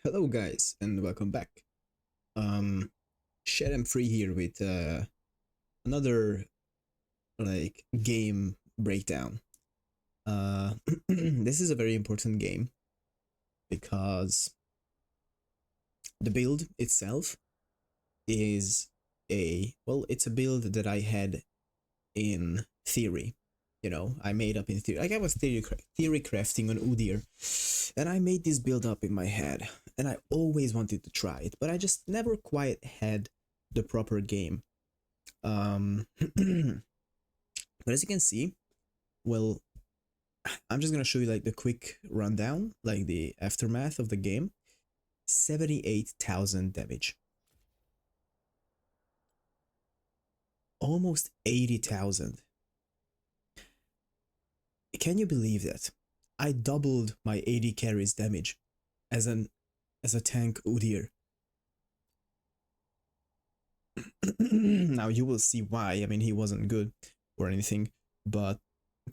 Hello guys and welcome back. Um Shed I'm free here with another game breakdown. Uh this is a very important game because the build itself is it's a build that I had in theory. I made up in theory. Like I was theory crafting on Udyr, and I made this build up in my head, and I always wanted to try it, but I just never quite had the proper game. But as you can see, well, I'm just gonna show you like the quick rundown, like the aftermath of the game. 78,000 damage, almost 80,000. Can you believe that? I doubled my 80 carries damage as a tank Udyr. Now you will see why. I mean, he wasn't good or anything, but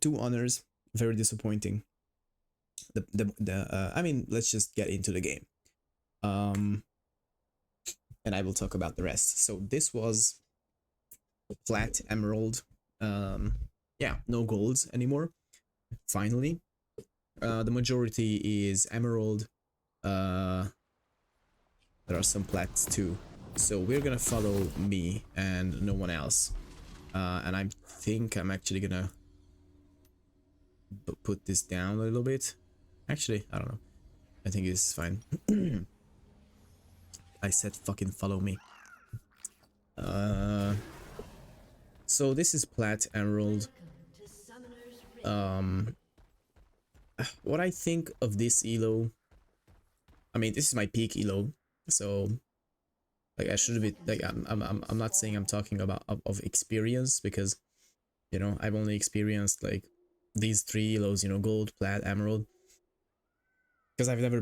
2 honors, very disappointing. I mean, let's just get into the game. And I will talk about the rest. So this was flat emerald. Yeah, no golds anymore. Finally, the majority is emerald. There are some plats too. So we're gonna follow me and no one else. And I think I'm actually gonna put this down a little bit. Actually, I don't know. I think it's fine. I said fucking follow me. So this is plat emerald. What I think of this elo, I mean, this is my peak elo, so like I should be like I'm not saying I'm talking about of experience, because I've only experienced like these 3 elos, gold, plat, emerald, because I've never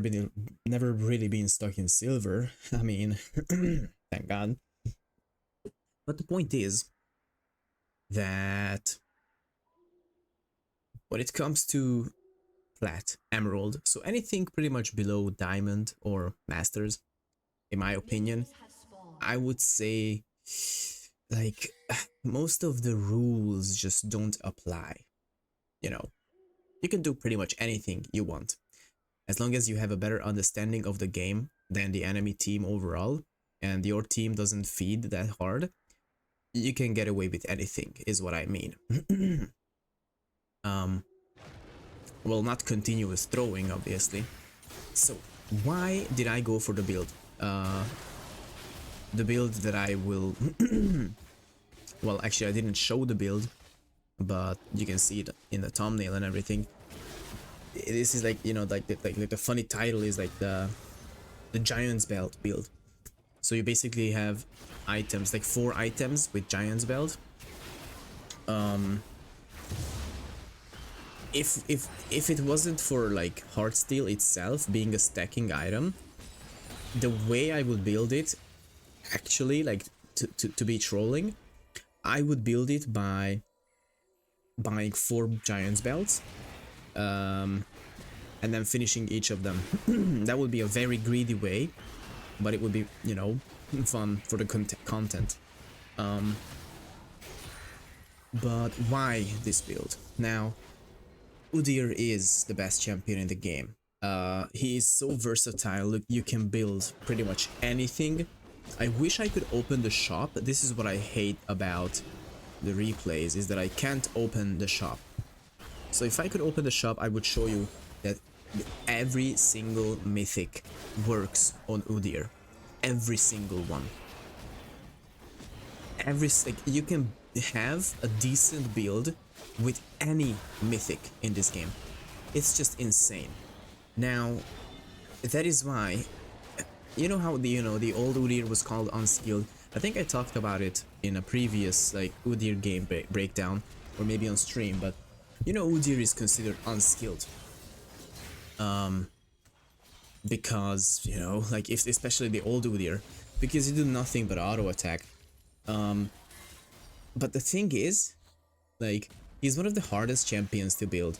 really been stuck in silver. I mean, thank God. But the point is that when it comes to plat, emerald, so anything pretty much below diamond or masters, in my opinion, I would say like most of the rules just don't apply. You can do pretty much anything you want as long as you have a better understanding of the game than the enemy team overall, and your team doesn't feed that hard. You can get away with anything, is what I mean. Well, not continuous throwing, obviously. So why did I go for the build? The build that I will well, actually I didn't show the build, but you can see it in the thumbnail and everything. This is like, like the funny title is like the Giant's Belt build. So you basically have items, like 4 items with Giant's Belt. If it wasn't for like Heartsteel itself being a stacking item, the way I would build it, actually, like to be trolling, I would build it by buying 4 Giant's Belts, and then finishing each of them. That would be a very greedy way, but it would be, fun for the content. But why this build? Now, Udyr is the best champion in the game. He is so versatile. Look, you can build pretty much anything. I wish I could open the shop. This is what I hate about the replays, is that I can't open the shop. So if I could open the shop, I would show you that every single mythic works on Udyr. Every single one. You can have a decent build with any mythic in this game. It's just insane. Now, that is why, how the old Udyr was called unskilled. I think I talked about it in a previous like Udyr game breakdown, or maybe on stream, but Udyr is considered unskilled. Because, like especially the old Udyr, because you do nothing but auto attack. But the thing is, like, he's one of the hardest champions to build,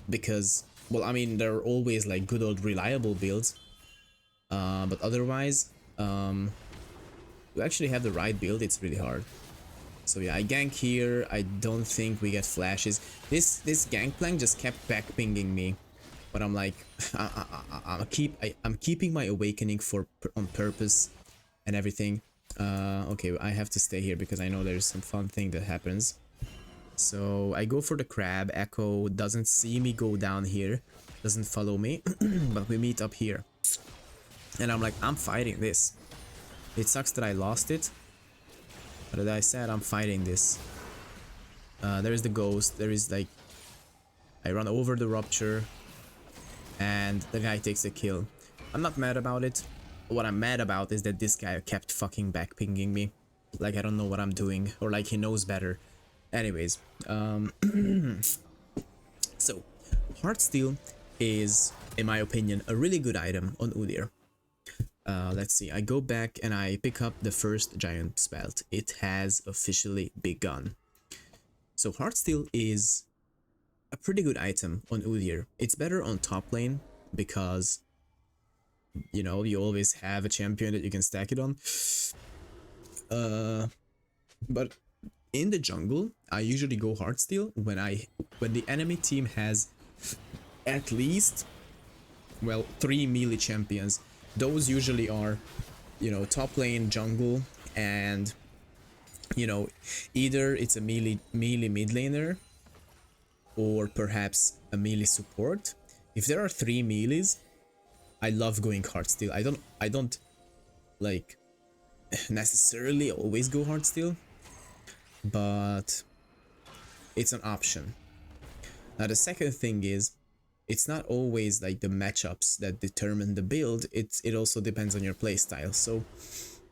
because, well, I mean, there are always like good old reliable builds, But otherwise, to actually have the right build, it's really hard. So yeah, I gank here. I don't think we get flashes. This gangplank just kept back pinging me, but I'm like, I'm keeping my awakening on purpose and everything. Okay, I have to stay here because I know there's some fun thing that happens. So I go for the crab. Echo doesn't see me go down here, doesn't follow me, but we meet up here. And I'm like, I'm fighting this. It sucks that I lost it, but as I said, I'm fighting this. There is the ghost. There is like, I run over the rupture, and the guy takes a kill. I'm not mad about it. What I'm mad about is that this guy kept fucking back pinging me. Like I don't know what I'm doing, or like he knows better. Anyways, so Heartsteel is, in my opinion, a really good item on Udyr. Let's see, I go back and I pick up the first giant spelt. It has officially begun. So Heartsteel is a pretty good item on Udyr. It's better on top lane because, you know, you always have a champion that you can stack it on. But in the jungle, I usually go Heartsteel when the enemy team has at least, well, 3 melee champions. Those usually are, you know, top lane, jungle, and, you know, either it's a melee mid laner or perhaps a melee support. If there are 3 melees, I love going Heartsteel. I don't like necessarily always go Heartsteel, but it's an option. Now the second thing is, it's not always like the matchups that determine the build. It also depends on your playstyle. So,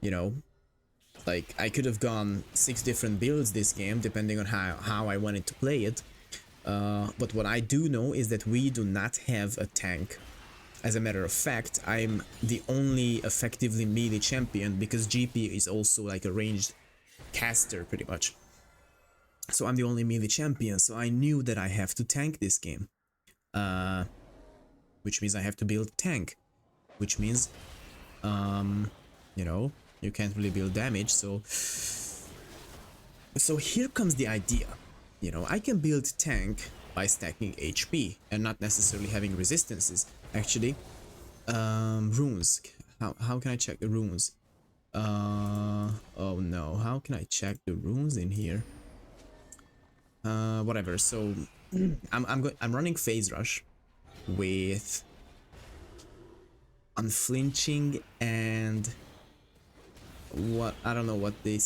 you know, like I could have gone 6 different builds this game depending on how I wanted to play it. But what I do know is that we do not have a tank. As a matter of fact, I'm the only effectively melee champion because GP is also like a ranged caster pretty much. So I'm the only melee champion, so I knew that I have to tank this game. Which means I have to build tank. Which means, you know, you can't really build damage, so here comes the idea. You know, I can build tank by stacking HP and not necessarily having resistances. Actually, runes. How can I check the runes? Oh no, how can I check the runes in here? Whatever. So I'm running phase rush with unflinching and what, I don't know what the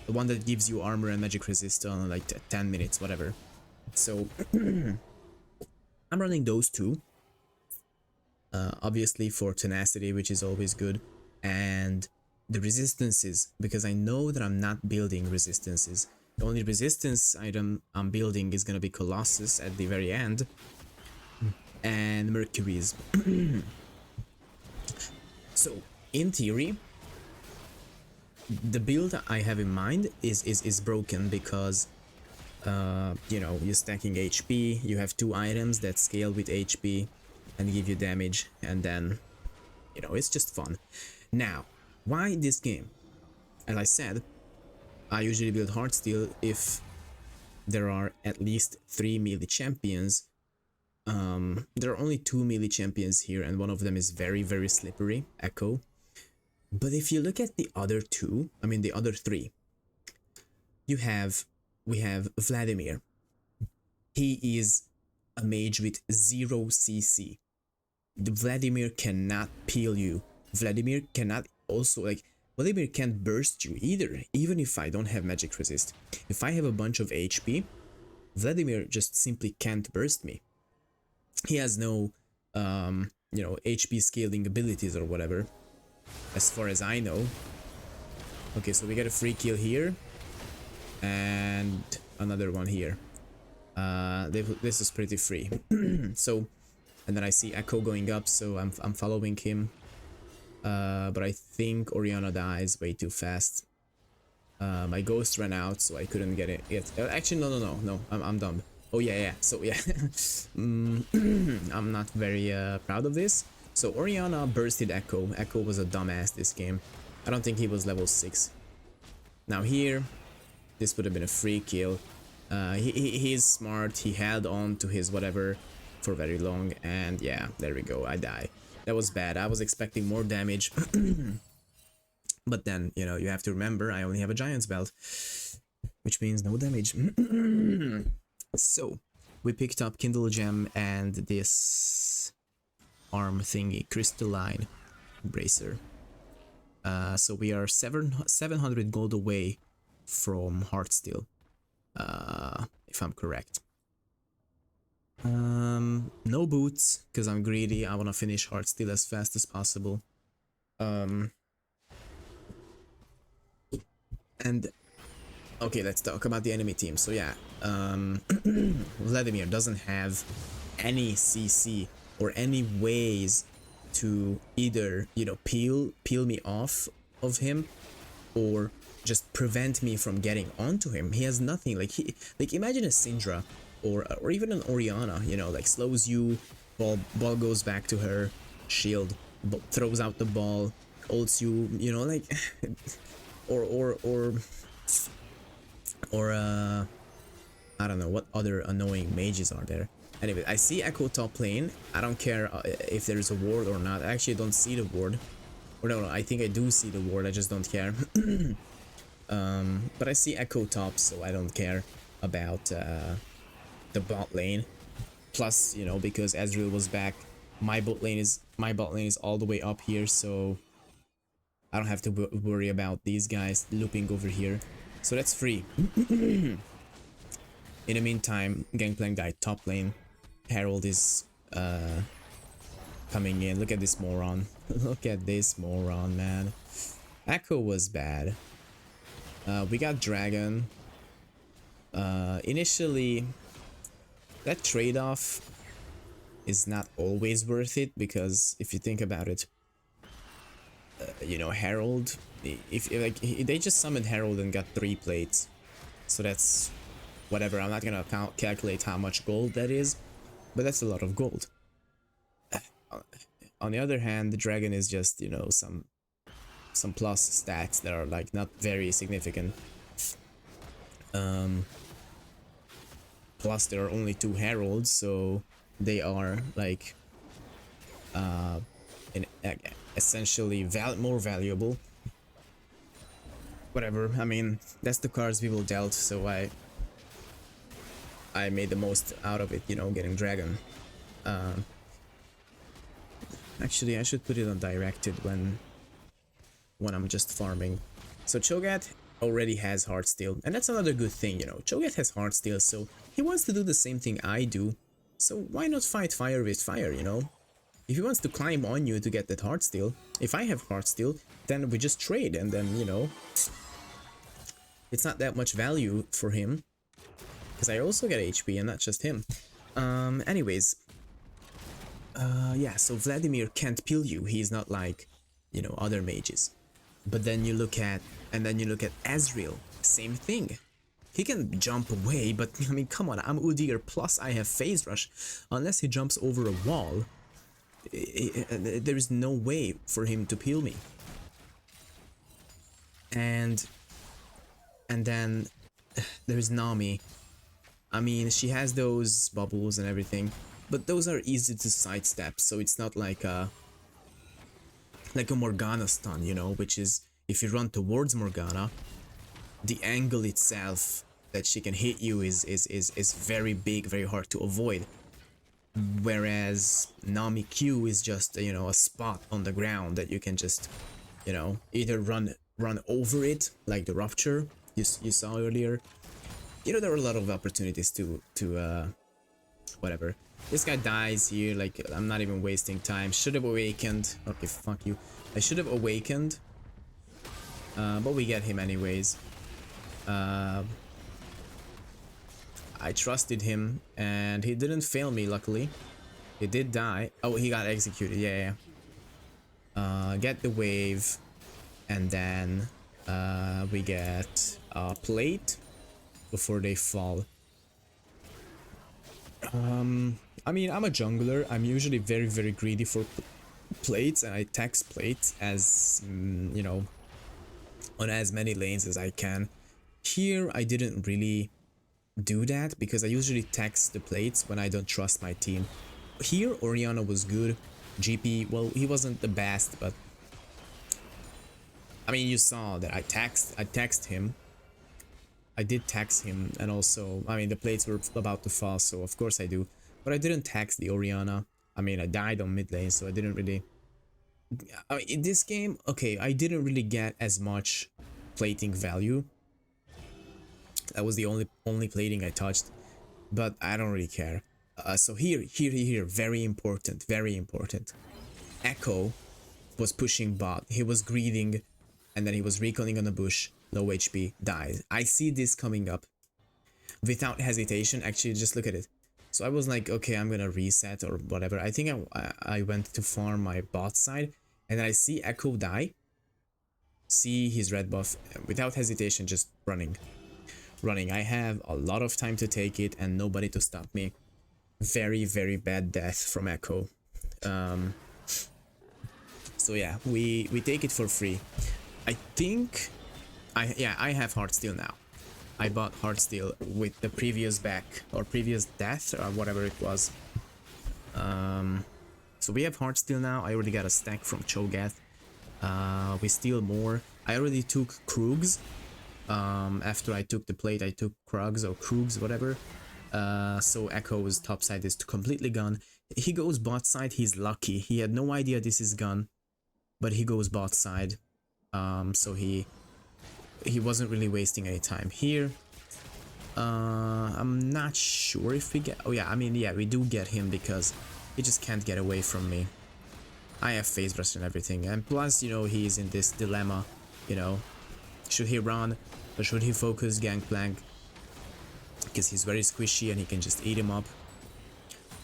one that gives you armor and magic resist on like 10 minutes, whatever. So I'm running those two, obviously for tenacity, which is always good, and the resistances, because I know that I'm not building resistances. The only resistance item I'm building is gonna be Colossus at the very end, and Mercury's. So in theory, the build I have in mind is broken because you know, you're stacking HP, you have 2 items that scale with HP and give you damage, and then, you know, it's just fun. Now, why this game? As I said, I usually build Heartsteel if there are at least 3 melee champions. There are only 2 melee champions here, and one of them is very, very slippery, Echo. But if you look at the other 2, I mean the other 3, we have Vladimir. He is a mage with 0 CC. Vladimir cannot peel you. Vladimir cannot also, like, Vladimir can't burst you either, even if I don't have magic resist. If I have a bunch of HP, Vladimir just simply can't burst me. He has no, you know, HP scaling abilities or whatever, as far as I know. Okay, so we get a free kill here, and another one here. This is pretty free. So, and then I see Echo going up, so I'm following him. But I think Oriana dies way too fast. My ghost ran out, so I couldn't get it yet. Actually, no, I'm dumb. Oh yeah, yeah. So yeah, I'm not very proud of this. So Oriana bursted Echo. Echo was a dumbass this game. I don't think he was level 6. Now here, this would have been a free kill. He's smart. He held on to his whatever for very long, and yeah, there we go. I die. That was bad. I was expecting more damage, but then you know you have to remember I only have a giant's belt, which means no damage. So we picked up Kindle Gem and this arm thingy, crystalline bracer. So we are 700 gold away from Heartsteel, if I'm correct. No boots, because I'm greedy. I want to finish Heartsteel as fast as possible. And okay, let's talk about the enemy team. So yeah, Vladimir doesn't have any CC or any ways to either, you know, peel me off of him or just prevent me from getting onto him. He has nothing. Like imagine a Syndra or even an Oriana, you know, like slows you, ball goes back to her, shield, throws out the ball, ults you, you know, like or I don't know what other annoying mages are there. Anyway, I see Echo top lane. I don't care if there's a ward or not. I actually don't see the ward. Or no, I think I do see the ward. I just don't care. But I see Echo top, so I don't care about the bot lane. Plus, you know, because Ezreal was back, my bot lane is all the way up here, so I don't have to worry about these guys looping over here. So that's free. In the meantime, Gangplank died top lane. Herald is coming in. Look at this moron. Look at this moron, man. Echo was bad. We got Dragon. Initially, that trade-off is not always worth it, because if you think about it, you know, Herald, if like they just summoned Herald and got 3 plates, so that's whatever. I'm not gonna calculate how much gold that is, but that's a lot of gold. On the other hand, the dragon is just, you know, some plus stats that are like not very significant. Plus there are only 2 heralds, so they are like essentially more valuable. Whatever, I mean, that's the cards people dealt, so I made the most out of it, you know, getting dragon. Actually, I should put it on directed when I'm just farming. So Cho'Gath already has Heartsteel, and that's another good thing, you know. Cho'Gath has Heartsteel, so he wants to do the same thing I do, so why not fight fire with fire, you know? If he wants to climb on you to get that Heartsteel, if I have Heartsteel, then we just trade, and then, you know, it's not that much value for him, because I also get HP and not just him. Anyways, yeah, so Vladimir can't peel you. He's not like, you know, other mages. But then you look at Ezreal, same thing. He can jump away, but I mean, come on, I'm Udyr plus I have Phase Rush. Unless he jumps over a wall, there is no way for him to peel me. And then there's Nami. I mean, she has those bubbles and everything, but those are easy to sidestep, so it's not like a Morgana stun, you know, which is if you run towards Morgana, the angle itself that she can hit you is very big, very hard to avoid. Whereas Nami Q is just, you know, a spot on the ground that you can just, you know, either run over it, like the rupture you saw earlier. You know, there are a lot of opportunities to whatever. This guy dies here, like, I'm not even wasting time. Should have awakened. Okay, fuck you. I should have awakened. But we get him anyways. I trusted him, and he didn't fail me, luckily. He did die. Oh, he got executed. Yeah. Get the wave, and then we get a plate before they fall. I mean, I'm a jungler. I'm usually very greedy for plates, and I tax plates as, you know, on as many lanes as I can. Here, I didn't really do that because I usually tax the plates when I don't trust my team. Here, Orianna was good. GP, well, he wasn't the best, but I mean, you saw that I taxed him. I did tax him, and also, I mean, the plates were about to fall, so of course I do. But I didn't tax the Orianna. I mean, I died on mid lane, so I didn't really... I mean, in this game, okay, I didn't really get as much plating value. That was the only plating I touched, but I don't really care. So here, very important, very important. Echo was pushing bot. He was greeding, and then he was reconning on the bush. Low HP, dies. I see this coming up without hesitation. Actually, just look at it. So I was like, okay, I'm gonna reset or whatever. I think I went to farm my bot side, and then I see Echo die. See his red buff without hesitation, just running. I have a lot of time to take it and nobody to stop me. Very bad death from Echo. So yeah, we take it for free. I think I have Heartsteel now. I bought Heartsteel with the previous back or previous death or whatever it was. So we have Heartsteel now. I already got a stack from Cho'Gath. We steal more. I already took Krugs. After I took the plate, I took Krugs or Krugs, whatever. So Echo's top side is completely gone. He goes bot side. He's lucky. He had no idea this is gone, but he goes bot side. So he wasn't really wasting any time here. I'm not sure if we get... Oh yeah, I mean, yeah, we do get him because he just can't get away from me. I have phase rush and everything, and plus, you know, he's in this dilemma, you know, should he run or should he focus Gangplank, because he's very squishy and he can just eat him up.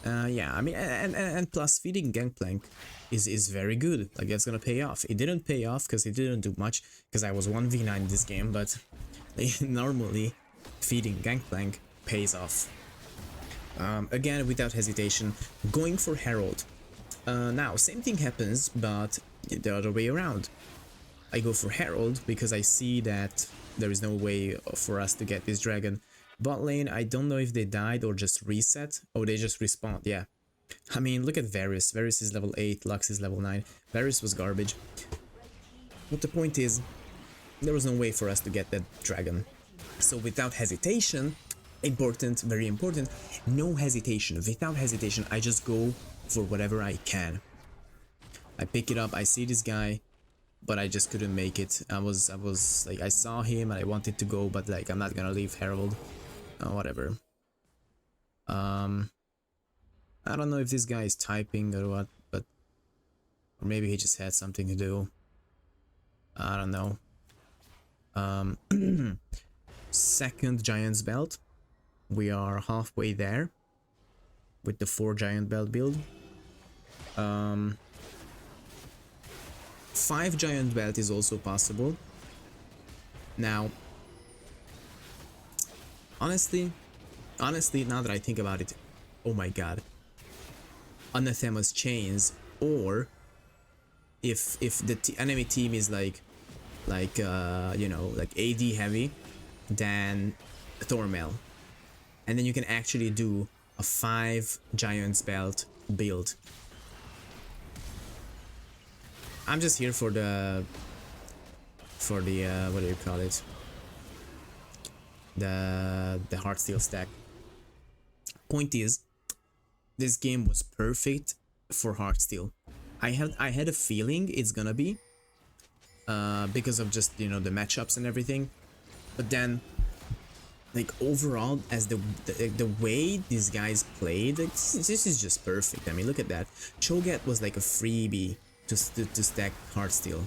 Yeah, I mean, and plus feeding Gangplank is very good. Like, that's gonna pay off. It didn't pay off because it didn't do much because I was 1v9 in this game, but normally feeding Gangplank pays off. Again, without hesitation, going for Herald. Now, same thing happens, but the other way around. I go for Herald because I see that there is no way for us to get this dragon. Bot lane, I don't know if they died or just reset. Oh, they just respawned, yeah. I mean, look at Varus. Varus is level 8, Lux is level 9. Varus was garbage. But the point is, there was no way for us to get that dragon. So without hesitation, important, very important, no hesitation. Without hesitation, I just go for whatever I can. I pick it up, I see this guy, but I just couldn't make it. I was like, I saw him and I wanted to go, but like, I'm not gonna leave Herald. Whatever. I don't know if this guy is typing or what, but or maybe he just had something to do. I don't know. Second Giant's Belt. We are halfway there with the 4 Giant Belt build. 5 Giant Belt is also possible. Now, honestly, now that I think about it, oh my god, Anathema's Chains, or if the enemy team is like you know, like AD heavy, then Thormel, and then you can actually do a 5 Giants Belt build. I'm just here for the what do you call it, the Heartsteel stack. Point is, this game was perfect for Heartsteel. I had a feeling it's gonna be because of just, you know, the matchups and everything, but then like overall, as the way these guys played, like, this is just perfect. I mean, look at that. Cho'Gath was like a freebie to stack Heartsteel.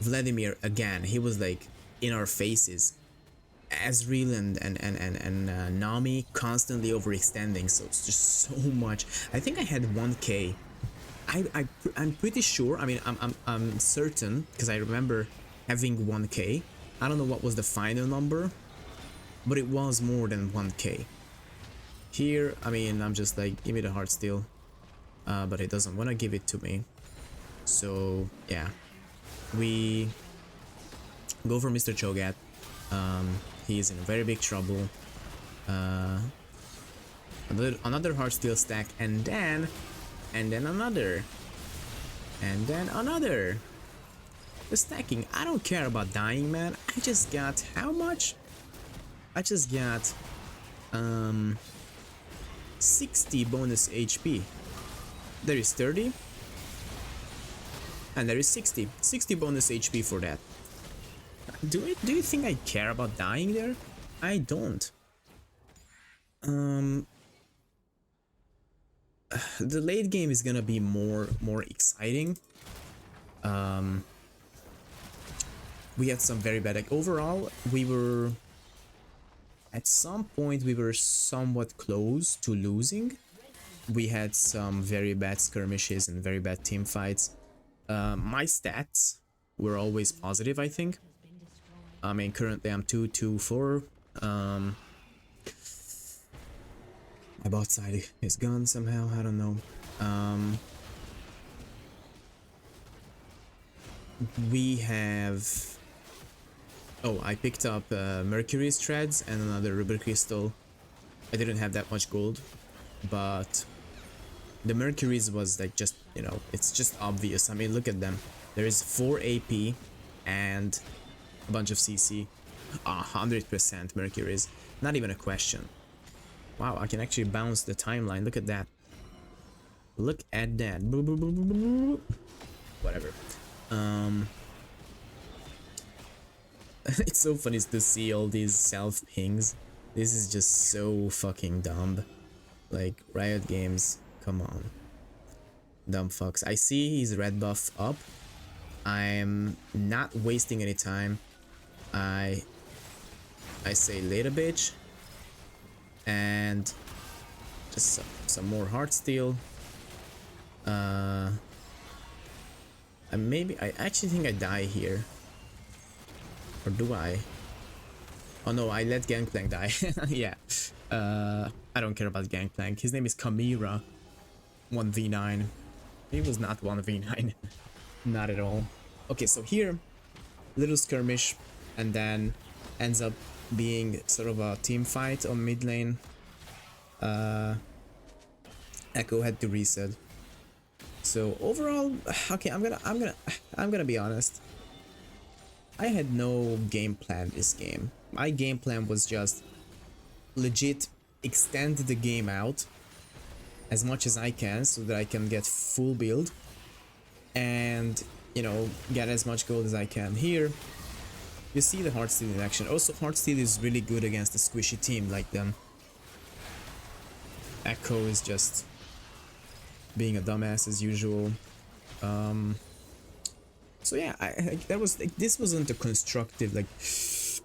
Vladimir, again, he was like in our faces. Azriel and Nami constantly overextending, so it's just so much. I think I had 1k. I'm pretty sure. I mean, I'm certain because I remember having 1k. I don't know what was the final number, but it was more than 1k. Here, I mean, I'm just like, give me the heart steal. But it doesn't want to give it to me. So, yeah. We go for Mr. Cho'Gath. He is in very big trouble. Another heart steal stack, and then another. And then another. The stacking, I don't care about dying, man. I just got how much? I just got 60 bonus HP. There is 30 and there is 60 bonus HP for that. Do you think I care about dying there? I don't. The late game is gonna be more exciting. We had some very bad, like overall we were at some point we were somewhat close to losing. We had some very bad skirmishes and very bad team fights. My stats were always positive, I think. I mean, currently I'm 2-2-4. My bot side is gone somehow, I don't know. We have... Oh, I picked up Mercury's Threads and another Ruby Crystal. I didn't have that much gold, but the Mercury's was like just, you know, it's just obvious. I mean, look at them. There is 4 AP and a bunch of CC. 100% Mercury's. Not even a question. Wow, I can actually bounce the timeline. Look at that. Look at that. Whatever. It's so funny to see all these self pings. This is just so fucking dumb. Like, Riot Games, come on. Dumb fucks. I see his red buff up. I'm not wasting any time. I say later, bitch. And just some more heart steal. And maybe I actually think I die here. Or do I? Oh no, I let Gangplank die. Yeah. I don't care about Gangplank. His name is Chimera. 1v9. He was not 1v9. Not at all. Okay, so here, little skirmish, and then ends up being sort of a team fight on mid lane. Echo had to reset. So overall, okay, I'm gonna be honest. I had no game plan this game. My game plan was just legit extend the game out as much as I can so that I can get full build and, you know, get as much gold as I can. Here you see the Heartsteel in action. Also, Heartsteel is really good against a squishy team like them. Echo is just being a dumbass as usual. So yeah, that was like, this wasn't a constructive, like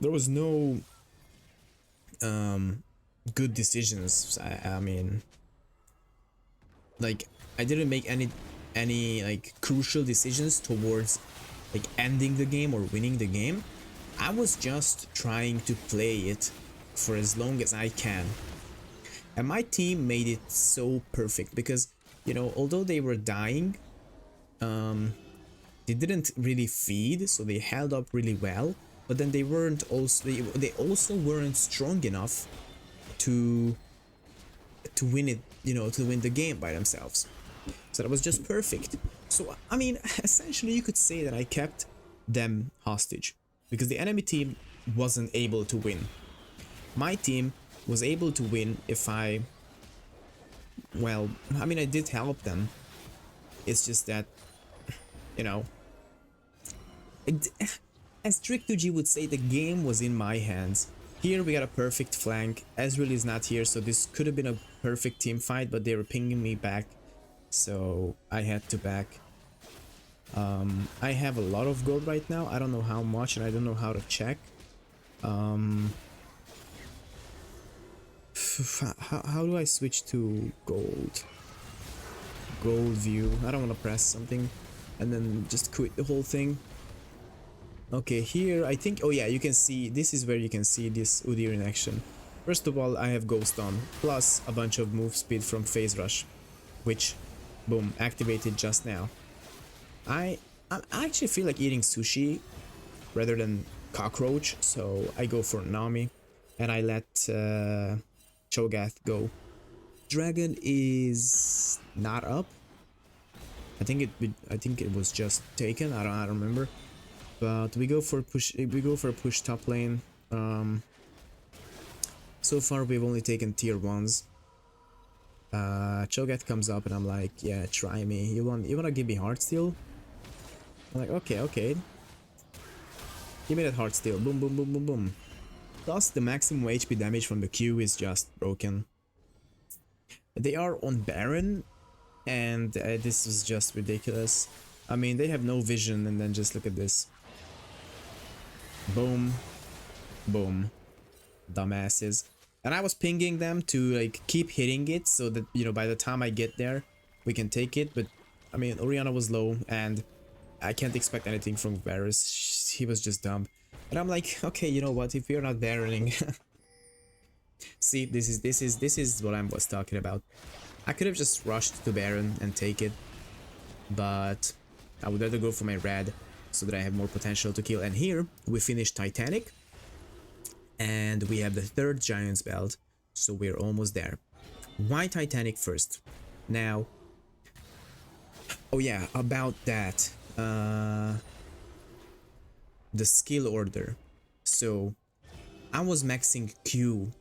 there was no good decisions. I mean, like I didn't make any like crucial decisions towards like ending the game or winning the game. I was just trying to play it for as long as I can, and my team made it so perfect because, you know, although they were dying, they didn't really feed, so they held up really well, but then they weren't also they also weren't strong enough to win it, you know, to win the game by themselves. So that was just perfect. So I mean, essentially you could say that I kept them hostage because the enemy team wasn't able to win. My team was able to win if I, well, I mean, I did help them. It's just that, you know, as Trick2G would say, the game was in my hands. Here we got a perfect flank. Ezreal is not here, so this could have been a perfect team fight, but they were pinging me back, so I had to back. I have a lot of gold right now. I don't know how much, and I don't know how to check. How do I switch to gold? Gold view. I don't want to press something and then just quit the whole thing. Okay, here I think, oh yeah, you can see, this is where you can see this Udyr in action. First of all, I have Ghost on, plus a bunch of move speed from Phase Rush, which, boom, activated just now. I actually feel like eating sushi rather than cockroach, so I go for Nami, and I let Cho'Gath go. Dragon is not up. I think it was just taken. I don't remember. But we go for push. We go for a push top lane. So far we've only taken tier 1s. Cho'Gath comes up and I'm like, yeah, try me. You wanna give me Heartsteel? I'm like, okay. Give me that Heartsteel. Boom, boom, boom, boom, boom. Plus the maximum HP damage from the Q is just broken. They are on Baron, and this is just ridiculous. I mean, they have no vision, and then just look at this. Boom. Boom. Dumbasses. And I was pinging them to like keep hitting it so that, you know, by the time I get there, we can take it. But I mean, Orianna was low, and I can't expect anything from Varus. He was just dumb. And I'm like, okay, you know what? If we're not Baroning, see, this is what I was talking about. I could have just rushed to Baron and take it, but I would rather go for my red so that I have more potential to kill. And here we finished Titanic, and we have the 3rd Giant's Belt, so we're almost there. Why Titanic first? Now, oh yeah, about that, the skill order. So I was maxing Q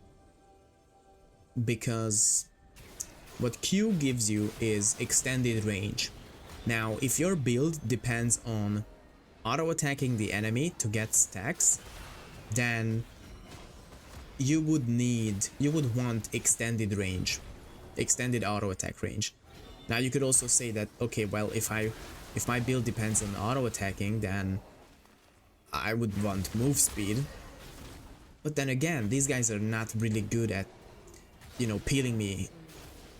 because what Q gives you is extended range. Now, if your build depends on auto-attacking the enemy to get stacks, then you would want extended range, extended auto-attack range. Now, you could also say that, okay, well, if my build depends on auto-attacking, then I would want move speed. But then again, these guys are not really good at, you know, peeling me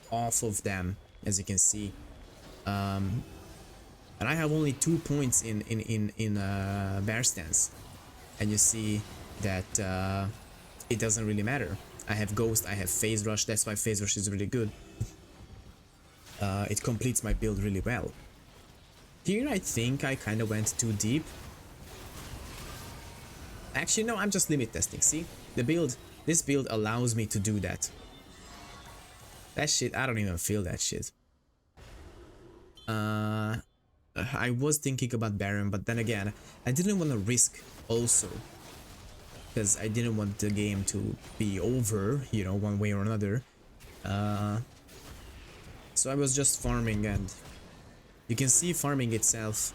off of them, as you can see. And I have only 2 points in bear stance, and you see that it doesn't really matter. I have Ghost, I have Phase Rush. That's why Phase Rush is really good. It completes my build really well. Here I think I kind of went too deep. Actually, no, I'm just limit testing. See, this build allows me to do that. That shit, I don't even feel that shit. I was thinking about Baron, but then again, I didn't want to risk also, because I didn't want the game to be over, you know, one way or another. So I was just farming, and you can see farming itself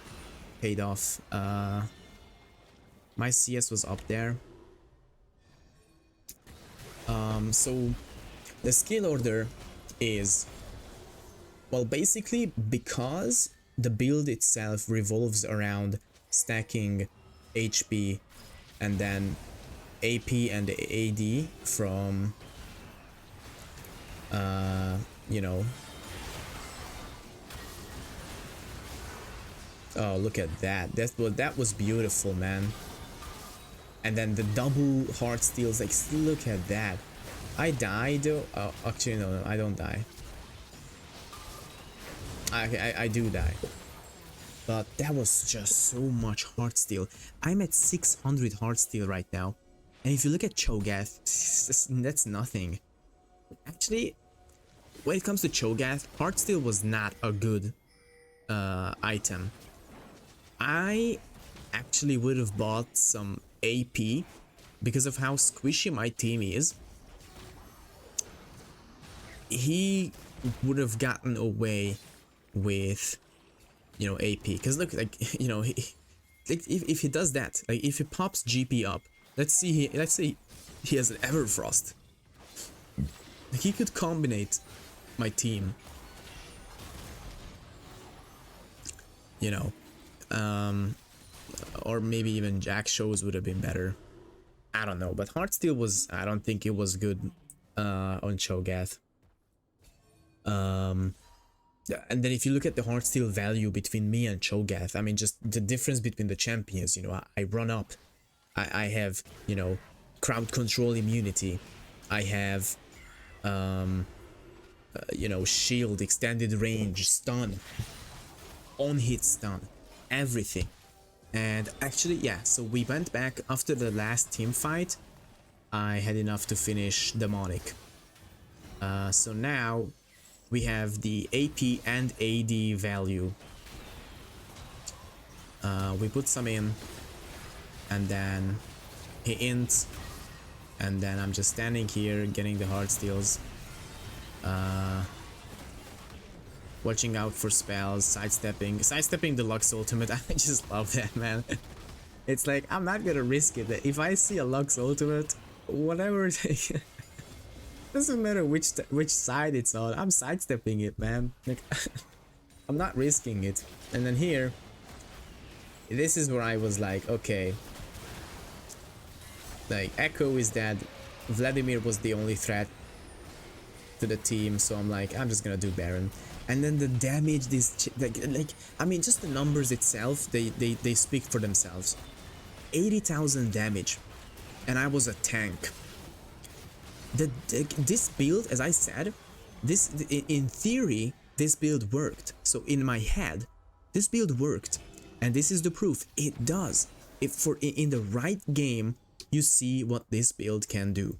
paid off. My CS was up there. So the skill order is, well, basically because the build itself revolves around stacking HP and then AP and AD from you know, oh, look at that. That was beautiful, man. And then the double heart steals, like, look at that. I died. Oh, actually, no, I don't die. I do die. But that was just so much heart steal. I'm at 600 heart steal right now. And if you look at Cho'Gath, that's nothing. Actually, when it comes to Cho'Gath, heart steal was not a good item. I actually would have bought some AP because of how squishy my team is. He would have gotten away with, you know, AP, because look, like, you know, like, if he does that, like if he pops GP up, let's say he has an Everfrost, like, he could combinate my team, you know. Or maybe even Jack shows would have been better. I don't know, but Heartsteel was, I don't think it was good on Cho'Gath. And then if you look at the Heartsteel value between me and Cho'Gath, I mean, just the difference between the champions, you know, I run up, I have, you know, crowd control immunity, I have you know, shield, extended range, stun, on hit stun, everything. And actually, yeah, so we went back after the last team fight. I had enough to finish Demonic. So now we have the AP and AD value. We put some in, and then he ints, and then I'm just standing here getting the hard steals. Watching out for spells, sidestepping the Lux ultimate. I just love that, man. It's like, I'm not gonna risk it. If I see a Lux ultimate, whatever, doesn't matter which side it's on, I'm sidestepping it, man. Like, I'm not risking it. And then here, this is where I was like, okay, like Echo is dead, Vladimir was the only threat to the team, so I'm like, I'm just gonna do Baron. And then the damage, this like I mean, just the numbers itself, they speak for themselves. 80,000 damage, and I was a tank. This build, as I said, this in theory this build worked. So in my head, this build worked, and this is the proof. It does. If in the right game, you see what this build can do.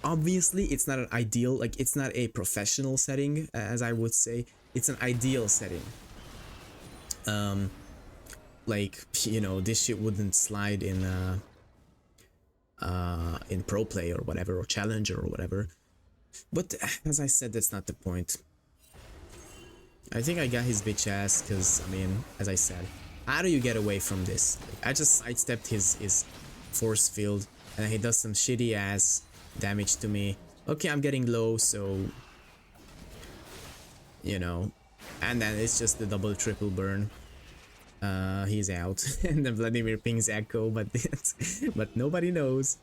Obviously, it's not an ideal, like it's not a professional setting, as I would say. It's an ideal setting. Like, you know, this shit wouldn't slide in pro play or whatever, or challenger or whatever. But as I said, that's not the point. I think I got his bitch ass because, I mean, as I said, how do you get away from this? I just sidestepped his force field, and he does some shitty ass damage to me. Okay, I'm getting low, so you know, and then it's just the double triple burn. He's out. And then Vladimir pings Echo, but but nobody knows.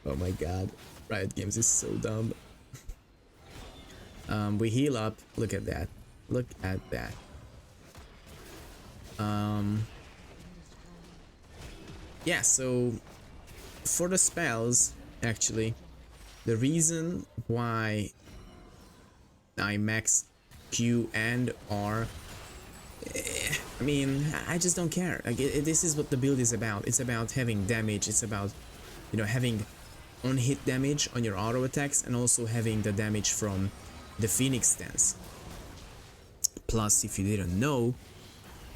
Oh my god, Riot Games is so dumb. We heal up. Look at that. Look at that. Yeah, so for the spells, actually, the reason why I max Q and R, I mean, I just don't care. Like, this is what the build is about. It's about having damage. It's about, you know, having on-hit damage on your auto attacks, and also having the damage from the Phoenix stance. Plus, if you didn't know,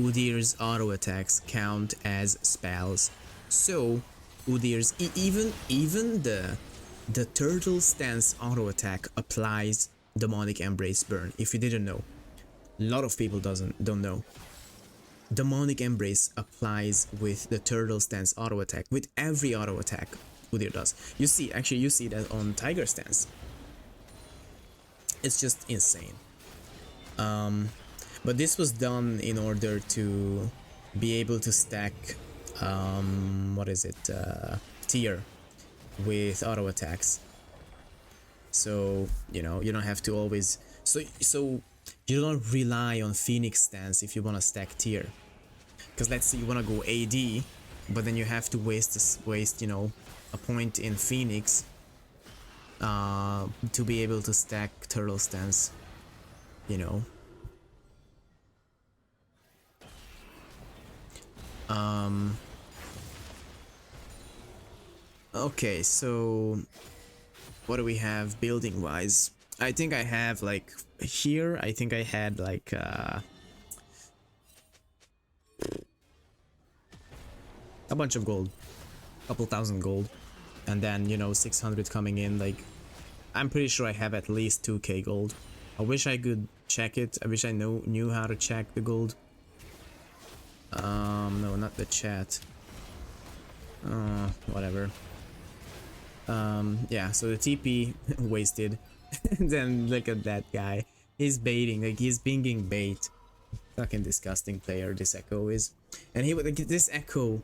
Udyr's auto attacks count as spells. So Udyr's even the turtle stance auto attack applies Demonic Embrace burn. If you didn't know, a lot of people don't know. Demonic Embrace applies with the turtle stance auto attack, with every auto attack Udyr does. You see that on Tiger stance. It's just insane. But this was done in order to be able to stack what is it, tier with auto attacks. So, you know, you don't have to always, so you don't rely on Phoenix stance if you want to stack tier. Because let's say you want to go AD, but then you have to waste, you know, a point in Phoenix to be able to stack turtle stance, you know. Okay, so what do we have building wise? I think I have, like, here I think I had like a bunch of gold, couple thousand gold, and then, you know, 600 coming in. Like, I'm pretty sure I have at least 2k gold. I wish I could check it. I wish I knew how to check the gold. No, not the chat. Whatever. Yeah, so the TP wasted. Then look at that guy. He's baiting, like he's pinging bait. Fucking disgusting player this Echo is. And this Echo,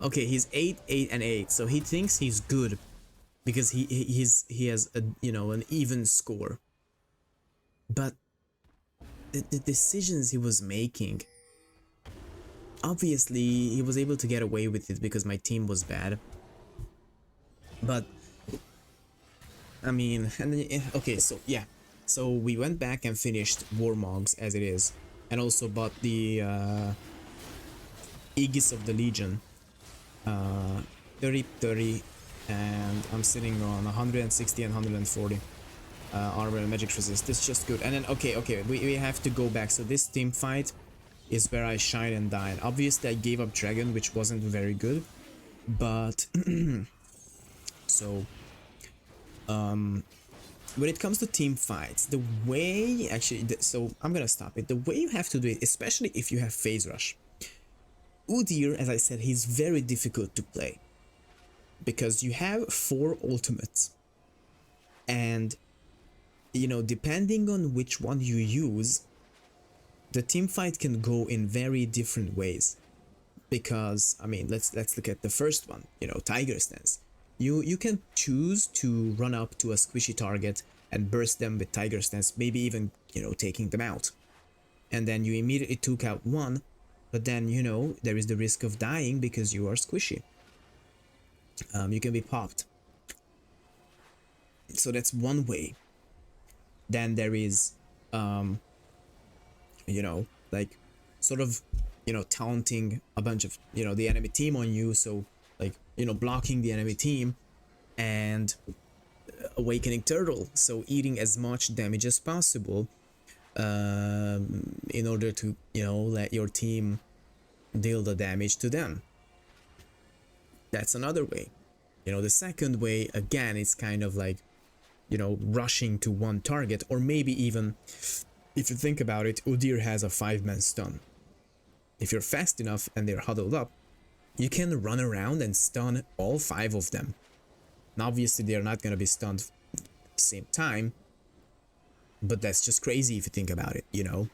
okay, he's 8, 8, and 8, so he thinks he's good because he has a, you know, an even score. But the decisions he was making, obviously he was able to get away with it because my team was bad. But I mean, and then, okay, so yeah, so we went back and finished Warmogs as it is, and also bought the Aegis of the Legion, 30, and I'm sitting on 160 and 140 armor and magic resist. It's just good. And then okay, we have to go back. So this team fight is where I shine and dine. Obviously I gave up Dragon, which wasn't very good, but so when it comes to team fights, the way actually so I'm gonna stop it. The way you have to do it, especially if you have phase rush, Udyr, as I said, he's very difficult to play because you have 4 ultimates, and you know, depending on which one you use, the team fight can go in very different ways. Because I mean, let's look at the first one, you know, Tiger Stance. You can choose to run up to a squishy target and burst them with Tiger Stance, maybe even, you know, taking them out, and then you immediately took out one, but then, you know, there is the risk of dying because you are squishy. You can be popped. So that's one way. Then there is you know, like sort of, you know, taunting a bunch of, you know, the enemy team on you, so like, you know, blocking the enemy team, and awakening turtle, so eating as much damage as possible in order to, you know, let your team deal the damage to them. That's another way. You know, the second way, again, it's kind of like, you know, rushing to one target, or maybe even, if you think about it, Udyr has a 5-man stun. If you're fast enough and they're huddled up, you can run around and stun all 5 of them. Now, obviously, they're not going to be stunned at the same time, but that's just crazy if you think about it, you know?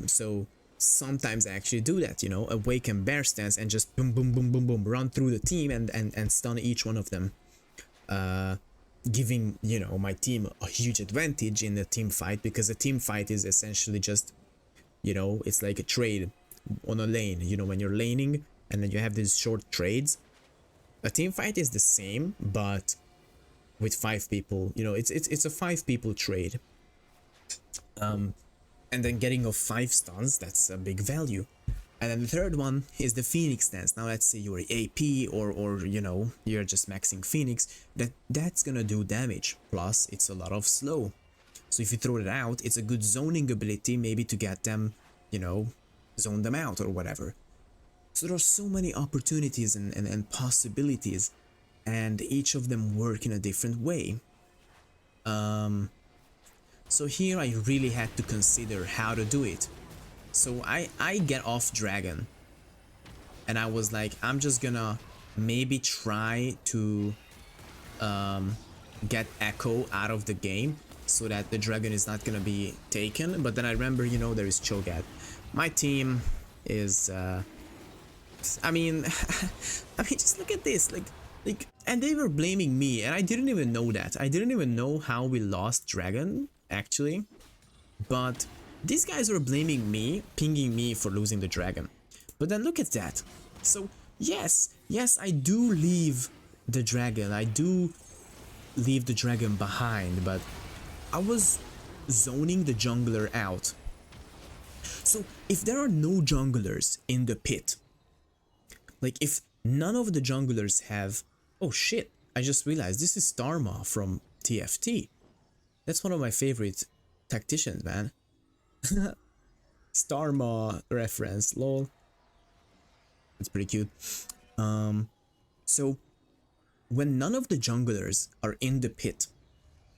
So sometimes I actually do that, you know, awaken bear stance and just boom, boom, boom, boom, boom, run through the team and stun each one of them. Giving, you know, my team a huge advantage in the team fight, because a team fight is essentially just, you know, it's like a trade on a lane, you know, when you're laning and then you have these short trades. A team fight is the same, but with 5 people, you know, it's a 5 people trade. And then getting off 5 stuns, that's a big value. And then the third one is the Phoenix stance. Now let's say you're AP or you know, you're just maxing Phoenix, that's gonna do damage. Plus it's a lot of slow. So if you throw it out, it's a good zoning ability, maybe to get them, you know, zone them out or whatever. So there are so many opportunities and possibilities, and each of them work in a different way. So here I really had to consider how to do it. So I get off Dragon, and I was like, I'm just gonna maybe try to get Echo out of the game so that the Dragon is not gonna be taken. But then I remember, you know, there is Cho'Gath. My team is I mean I mean, just look at this, like, and they were blaming me, and I didn't even know that. I didn't even know how we lost Dragon, actually. But these guys were blaming me, pinging me for losing the Dragon. But then look at that. So yes, I do leave the Dragon. I do leave the Dragon behind, but I was zoning the jungler out. So if there are no junglers in the pit, like if none of the junglers have... Oh shit, I just realized this is Starma from TFT. That's one of my favorite tacticians, man. Starma reference, lol. It's pretty cute. So when none of the junglers are in the pit,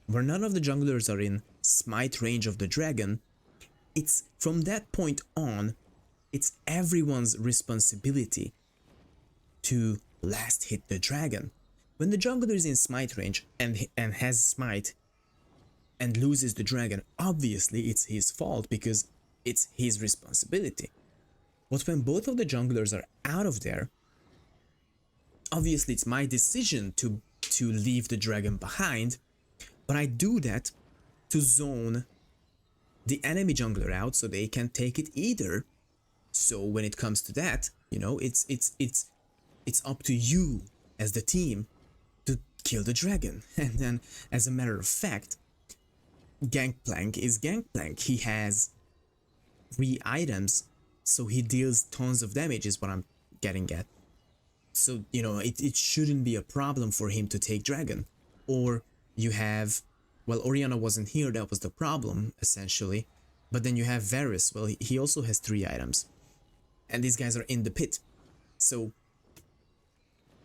where none of the junglers are in smite range of the dragon, it's from that point on, it's everyone's responsibility to last hit the dragon. When the jungler is in smite range and has smite and loses the dragon, obviously it's his fault because it's his responsibility. But when both of the junglers are out of there, obviously it's my decision to leave the dragon behind, but I do that to zone the enemy jungler out so they can take it either. So when it comes to that, you know, it's up to you as the team to kill the dragon. And then, as a matter of fact, Gangplank is Gangplank. He has 3 items, so he deals tons of damage, is what I'm getting at. So, you know, it shouldn't be a problem for him to take dragon. Or you have, well, Oriana wasn't here, that was the problem, essentially. But then you have Varus, well, he also has 3 items. And these guys are in the pit. So,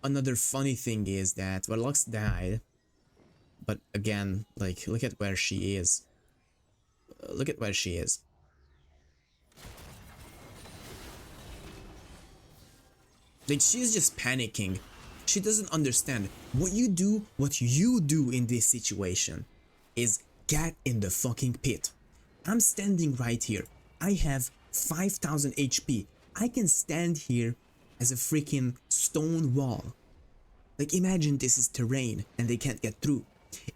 another funny thing is that, well, Lux died. But again, like, look at where she is. Look at where she is. Like, she's just panicking. She doesn't understand. What you do in this situation is get in the fucking pit. I'm standing right here. I have 5,000 HP. I can stand here as a freaking stone wall. Like, imagine this is terrain and they can't get through.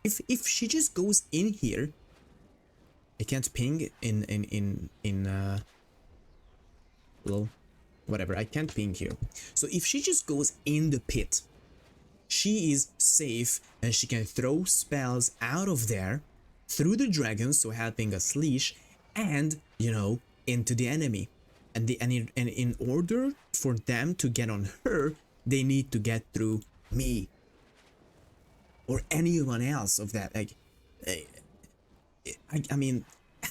If she just goes in here, I can't ping well, whatever, I can't ping here. So if she just goes in the pit, she is safe and she can throw spells out of there through the dragon, so helping us leash, and, you know, into the enemy. And in order for them to get on her, they need to get through me or anyone else of that. Like, I mean,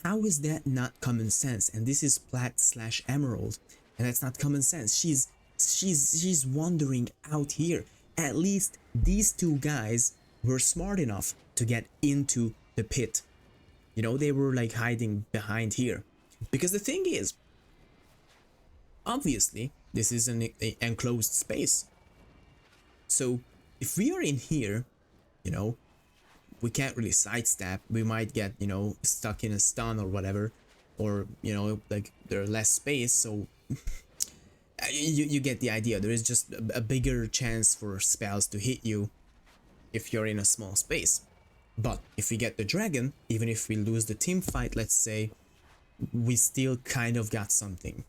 how is that not common sense? And this is Plat/Emerald, and that's not common sense. She's wandering out here. At least these 2 guys were smart enough to get into the pit. You know, they were like hiding behind here. Because the thing is, obviously, this is an enclosed space. So if we are in here, you know, we can't really sidestep. We might get, you know, stuck in a stun or whatever, or, you know, like there's less space. So you get the idea. There is just a bigger chance for spells to hit you if you're in a small space. But if we get the dragon, even if we lose the team fight, let's say, we still kind of got something.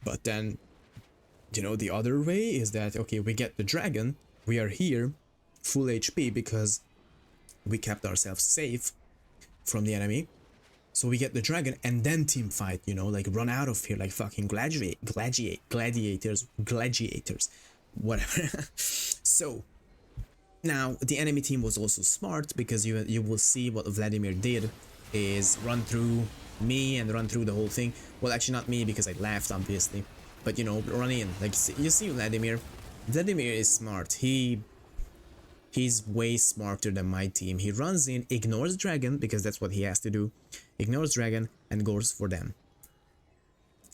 But then, you know, the other way is that, okay, we get the dragon, we are here, full HP, because we kept ourselves safe from the enemy. So we get the dragon and then team fight, you know, like run out of here like fucking gladiators, whatever. So now the enemy team was also smart, because you will see what Vladimir did is run through me and run through the whole thing. Well, actually not me, because I left, obviously, but, you know, run in. Like, you see Vladimir is smart. He's way smarter than my team. He runs in, ignores dragon, because that's what he has to do, ignores dragon and goes for them.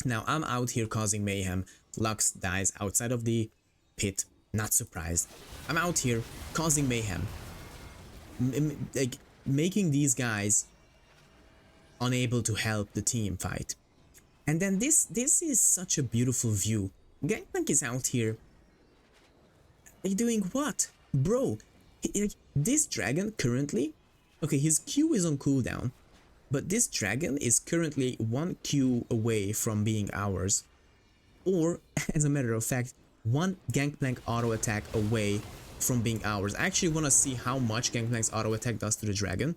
Now I'm out here causing mayhem. Lux dies outside of the pit, not surprised. I'm out here causing mayhem, like making these guys unable to help the team fight. And then this is such a beautiful view. Gangplank is out here. Are you doing what? Bro, this dragon currently, okay, his Q is on cooldown, but this dragon is currently 1 Q away from being ours. Or, as a matter of fact, 1 Gangplank auto attack away from being ours. I actually want to see how much Gangplank's auto attack does to the dragon.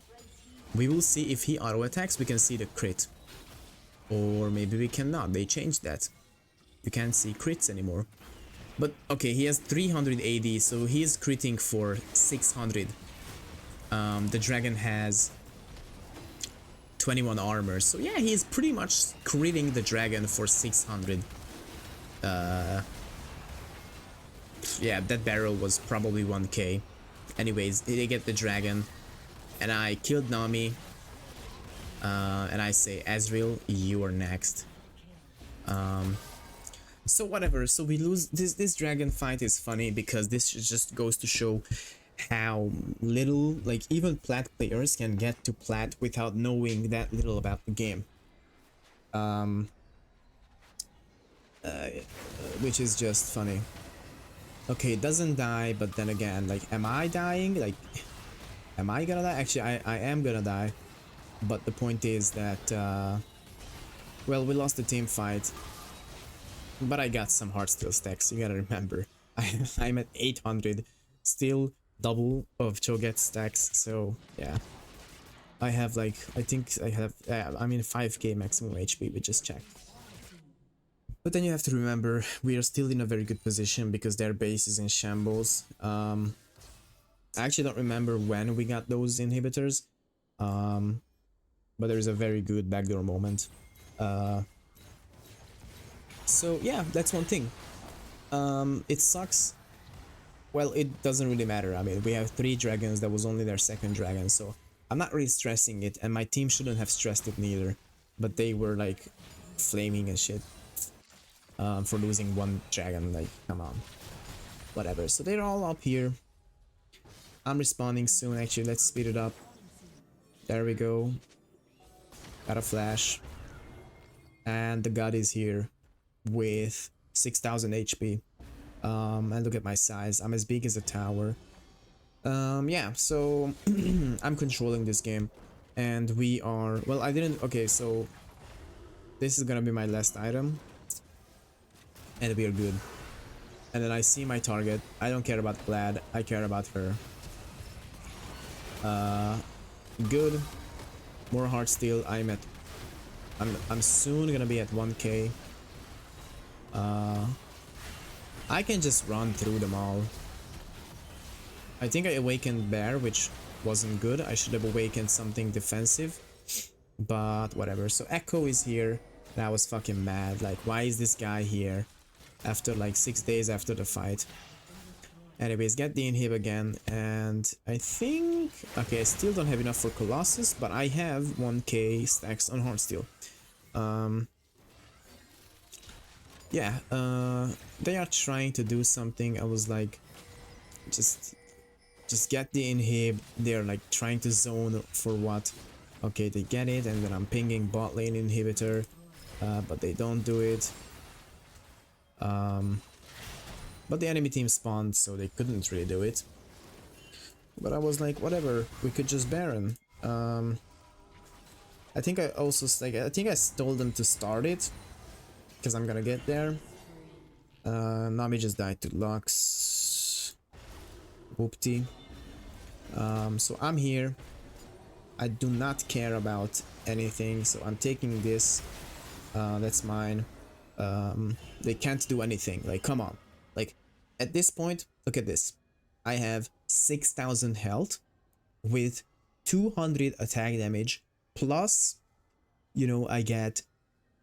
We will see. If he auto attacks, we can see the crit. Or maybe we cannot. They changed that. You can't see crits anymore. But okay, he has 300 AD, so he is critting for 600. The dragon has 21 armor, so yeah, he is pretty much critting the dragon for 600. Yeah, that barrel was probably 1k. Anyways, they get the dragon, and I killed Nami. And I say, Ezreal, you are next. So whatever, so we lose. This dragon fight is funny because this just goes to show how little, like, even plat players can get to plat without knowing that little about the game. Which is just funny. Okay, it doesn't die, but then again, like, am I dying? Like, am I gonna die? Actually, I am gonna die. But the point is that, well, we lost the team fight. But I got some heart steel stacks, you gotta remember. I'm at 800, still double of Cho'Gath stacks, so yeah. I have like, I think I have, I mean 5k maximum HP, we just checked. But then you have to remember, we are still in a very good position because their base is in shambles. I actually don't remember when we got those inhibitors, but there's a very good backdoor moment. So yeah, that's one thing. It sucks. Well, it doesn't really matter. I mean, we have 3 dragons, that was only their 2nd dragon, so I'm not really stressing it, and my team shouldn't have stressed it neither. But they were like flaming and shit for losing 1 dragon, like, come on. Whatever, so they're all up here. I'm respawning soon, actually, let's speed it up. There we go. Got a flash. And the god is here with 6000 HP. And look at my size, I'm as big as a tower. Yeah, so I'm controlling this game. And we are, well, I didn't, okay, so this is gonna be my last item. And we are good. And then I see my target. I don't care about Glad, I care about her. Good. More heart steal. I'm soon gonna be at 1k. I can just run through them all. I think I awakened Bear, which wasn't good. I should have awakened something defensive, but whatever. So Echo is here, and I was fucking mad. Like, why is this guy here after like 6 days after the fight? Anyways, get the inhib again, and I think, okay, I still don't have enough for Colossus, but I have 1k stacks on Heartsteel. Yeah, they are trying to do something. I was like, just get the inhib. They're like trying to zone for what? Okay, they get it, and then I'm pinging bot lane inhibitor, but they don't do it. But the enemy team spawned, so they couldn't really do it. But I was like, whatever, we could just Baron. I think I also, like, I think I told them to start it, because I'm gonna get there. Nami just died to Lux. Whoopty. So I'm here. I do not care about anything, so I'm taking this. That's mine. They can't do anything, like, come on. Like, at this point, look at this. I have 6000 health with 200 attack damage, plus, you know, I get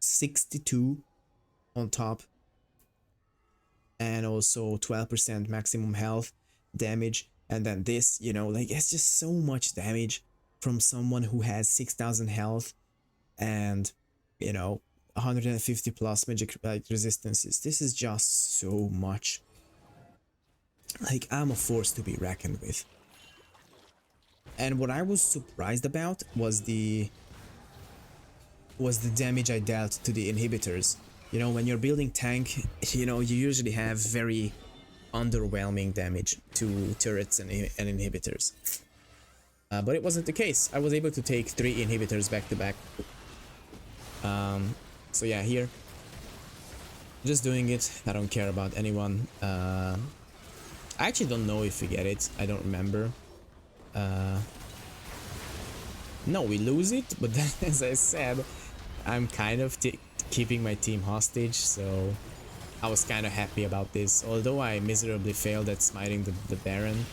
62 on top, and also 12% maximum health damage, and then this, you know, like, it's just so much damage from someone who has 6000 health and, you know, 150 plus magic like resistances. This is just so much. Like, I'm a force to be reckoned with. And what I was surprised about was the damage I dealt to the inhibitors. You know, when you're building tank, you know, you usually have very underwhelming damage to turrets and inhibitors. But it wasn't the case. I was able to take 3 inhibitors back to back. So yeah, here. Just doing it. I don't care about anyone. I actually don't know if we get it. I don't remember. No, we lose it, but then, as I said, I'm kind of keeping my team hostage, so I was kind of happy about this, although I miserably failed at smiting the Baron.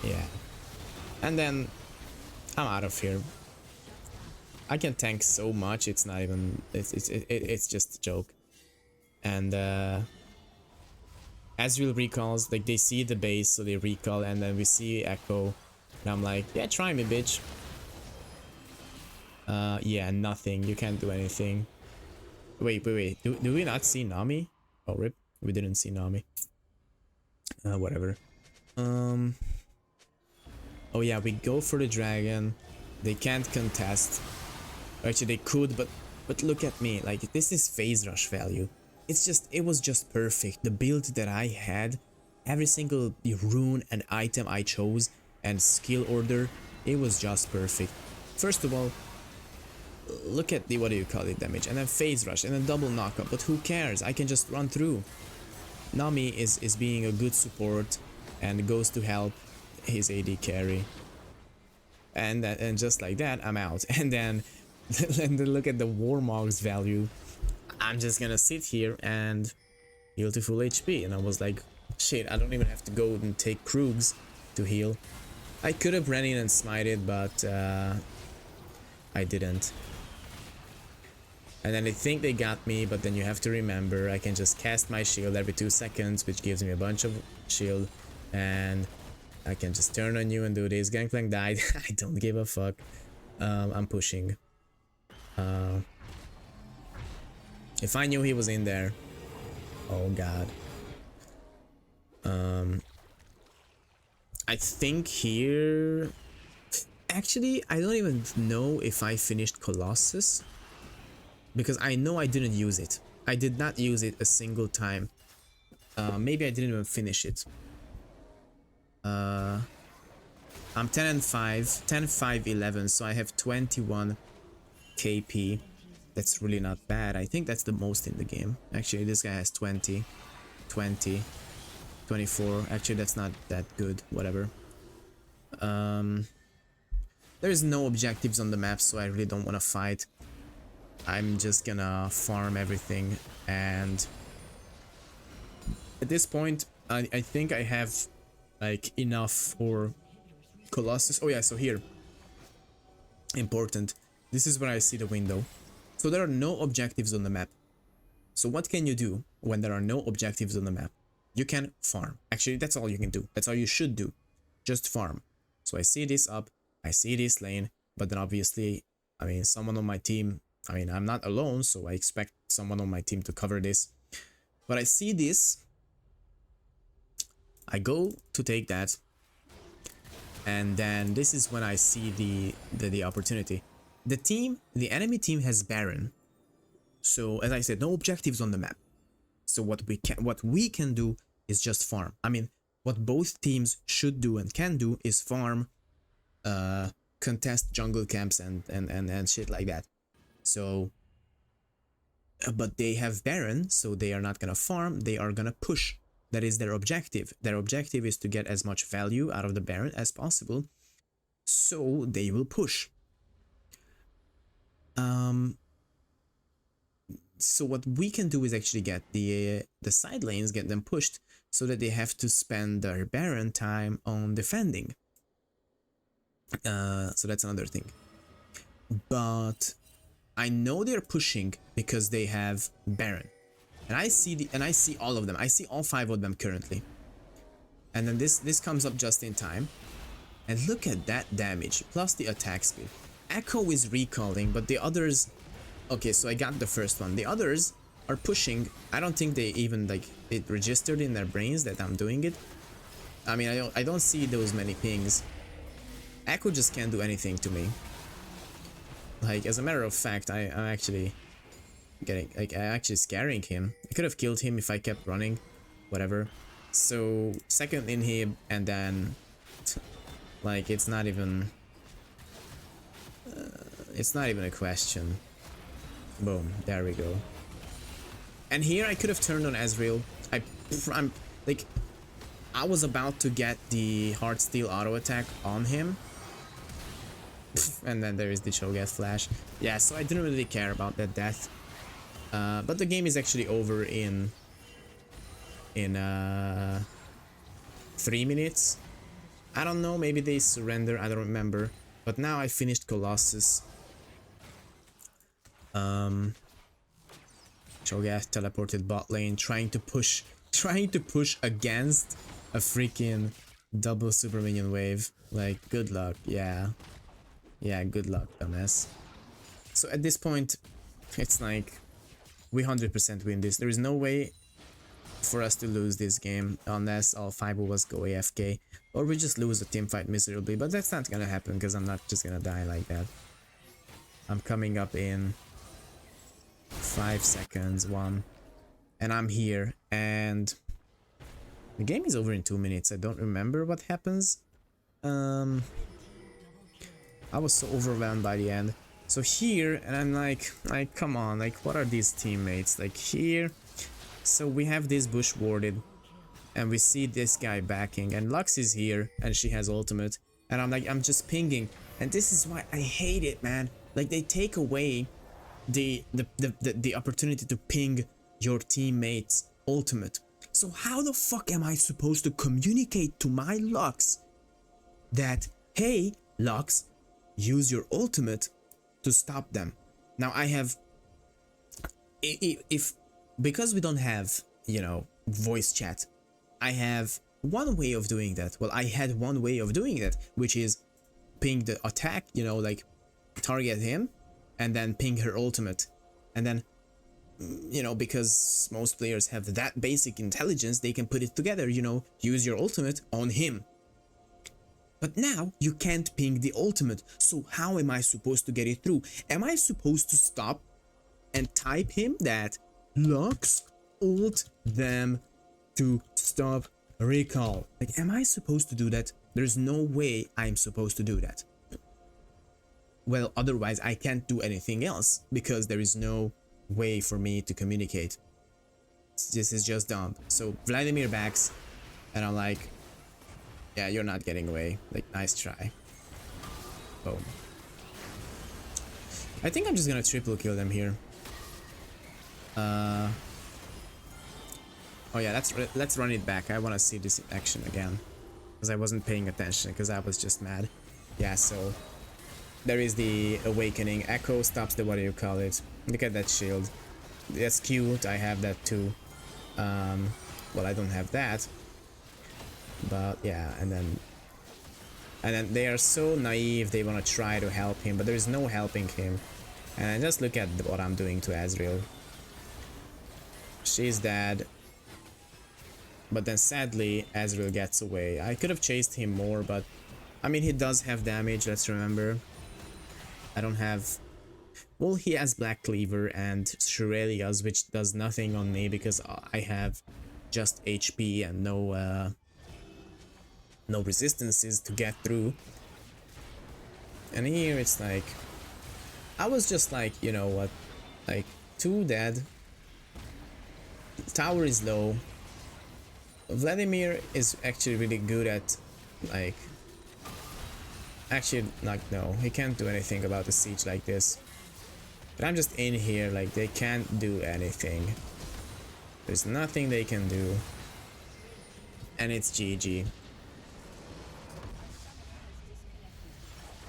Yeah. And then I'm out of here. I can tank so much, it's not even, it's just a joke. And Azrael recalls, like, they see the base, so they recall, and then we see Echo, and I'm like, yeah, try me, bitch. Yeah, nothing, you can't do anything. Wait, do we not see Nami? Oh, rip, we didn't see Nami. Whatever. Oh yeah, we go for the dragon. They can't contest. Actually, they could, but look at me. Like, this is phase rush value. It was just perfect. The build that I had, every single rune and item I chose, and skill order, it was just perfect. First of all, look at the, what do you call it, damage, and then phase rush, and then double knockup, but who cares? I can just run through. Nami is being a good support and goes to help. his AD carry. And just like that, I'm out. And then look at the Warmog's value. I'm just gonna sit here and heal to full HP. And I was like, shit, I don't even have to go and take Krugs to heal. I could have ran in and smited, but I didn't. And then they think they got me, but then you have to remember I can just cast my shield every 2 seconds, which gives me a bunch of shield, and I can just turn on you and do this. Gangplank died. I don't give a fuck. I'm pushing. If I knew he was in there, oh god. I think here, actually I don't even know if I finished Colossus, because I know I didn't use it. I did not use it a single time. Maybe I didn't even finish it. I'm 10 and 5, 10, 5, 11, so I have 21 KP. That's really not bad. I think that's the most in the game. Actually, this guy has 20, 20, 24. Actually, that's not that good. Whatever. There's no objectives on the map, so I really don't want to fight. I'm just gonna farm everything, and at this point, I think I have like enough for Colossus. Oh yeah, so here, important, this is where I see the window. So there are no objectives on the map. So what can you do when there are no objectives on the map? You can farm. Actually, that's all you can do. That's all you should do. Just farm. So I see this up, I see this lane, but then obviously, I mean, someone on my team, I mean, I'm not alone, so I expect someone on my team to cover this. But I see this, I go to take that, and then this is when I see the opportunity. The enemy team has Baron. So as I said, no objectives on the map. So what we can do is just farm. I mean, what both teams should do and can do is farm, contest jungle camps and shit like that. So, but they have Baron, so they are not gonna farm, they are gonna push. That is their objective. Their objective is to get as much value out of the Baron as possible, so they will push. So what we can do is actually get the side lanes, get them pushed, so that they have to spend their Baron time on defending. So that's another thing. But I know they're pushing because they have Baron, and I see all of them. I see all 5 of them currently. And then this comes up just in time, and look at that damage plus the attack speed. Echo is recalling, but the others, okay, so I got the first one. The others are pushing. I don't think they even like it registered in their brains that I'm doing it. I mean, I don't see those many pings. Echo just can't do anything to me. Like, as a matter of fact, I'm actually getting, like, I'm actually scaring him. I could have killed him if I kept running, whatever. So, second inhib, and then, like, it's not even a question. Boom, there we go. And here I could have turned on Ezreal. I'm, like, I was about to get the Heartsteel auto attack on him. And then there is the Cho'Gath flash. Yeah, so I didn't really care about that death. But the game is actually over in 3 minutes. I don't know, maybe they surrender, I don't remember. But now I finished Colossus. Cho'Gath teleported bot lane, trying to push against a freaking double super minion wave. Like, good luck, yeah. Yeah, good luck, dumbass. So at this point, it's like, we 100% win this. There is no way for us to lose this game unless all 5 of us go AFK, or we just lose a team fight miserably, but that's not gonna happen because I'm not just gonna die like that. I'm coming up in 5 seconds, 1, and I'm here, and the game is over in 2 minutes. I don't remember what happens. I was so overwhelmed by the end. So here, and I'm like, come on, like, what are these teammates? Like, here, so we have this bush warded. and we see this guy backing, and Lux is here, and she has ultimate, and I'm like, I'm just pinging, and this is why I hate it, man. Like, they take away the opportunity to ping your teammates ultimate. So how the fuck am I supposed to communicate to my Lux that, hey, Lux, use your ultimate to stop them? Now I have, if because we don't have, you know, voice chat, I have one way of doing that. Well, I had one way of doing that, which is ping the attack, you know, like target him and then ping her ultimate, and then, you know, because most players have that basic intelligence, they can put it together, you know, use your ultimate on him. But now you can't ping the ultimate, so how am I supposed to get it through? Am I supposed to stop and type him that Lux ult them to stop recall? Like, am I supposed to do that? There's no way I'm supposed to do that. Well, otherwise I can't do anything else because there is no way for me to communicate. This is just dumb. So Vladimir backs, and I'm like, yeah, you're not getting away. Like, nice try. Boom. I think I'm just gonna triple kill them here. Oh yeah, let's run it back. I want to see this in action again, because I wasn't paying attention because I was just mad. Yeah, so there is the awakening. Echo stops the, what do you call it? Look at that shield. That's cute. I have that too. Well, I don't have that, but yeah. And then they are so naive. They want to try to help him, but there is no helping him. And just look at what I'm doing to Ezreal. She's dead. But then sadly, Ezreal gets away. I could have chased him more, but I mean, he does have damage, let's remember. I don't have... Well, he has Black Cleaver and Shurelia's, which does nothing on me because I have just HP and no resistances to get through. And here it's like... I was just like, you know what? Like, 2 dead. Tower is low. Vladimir is actually really good at, like... Actually, like, no, he can't do anything about a siege like this. But I'm just in here, like, they can't do anything. There's nothing they can do. And it's GG.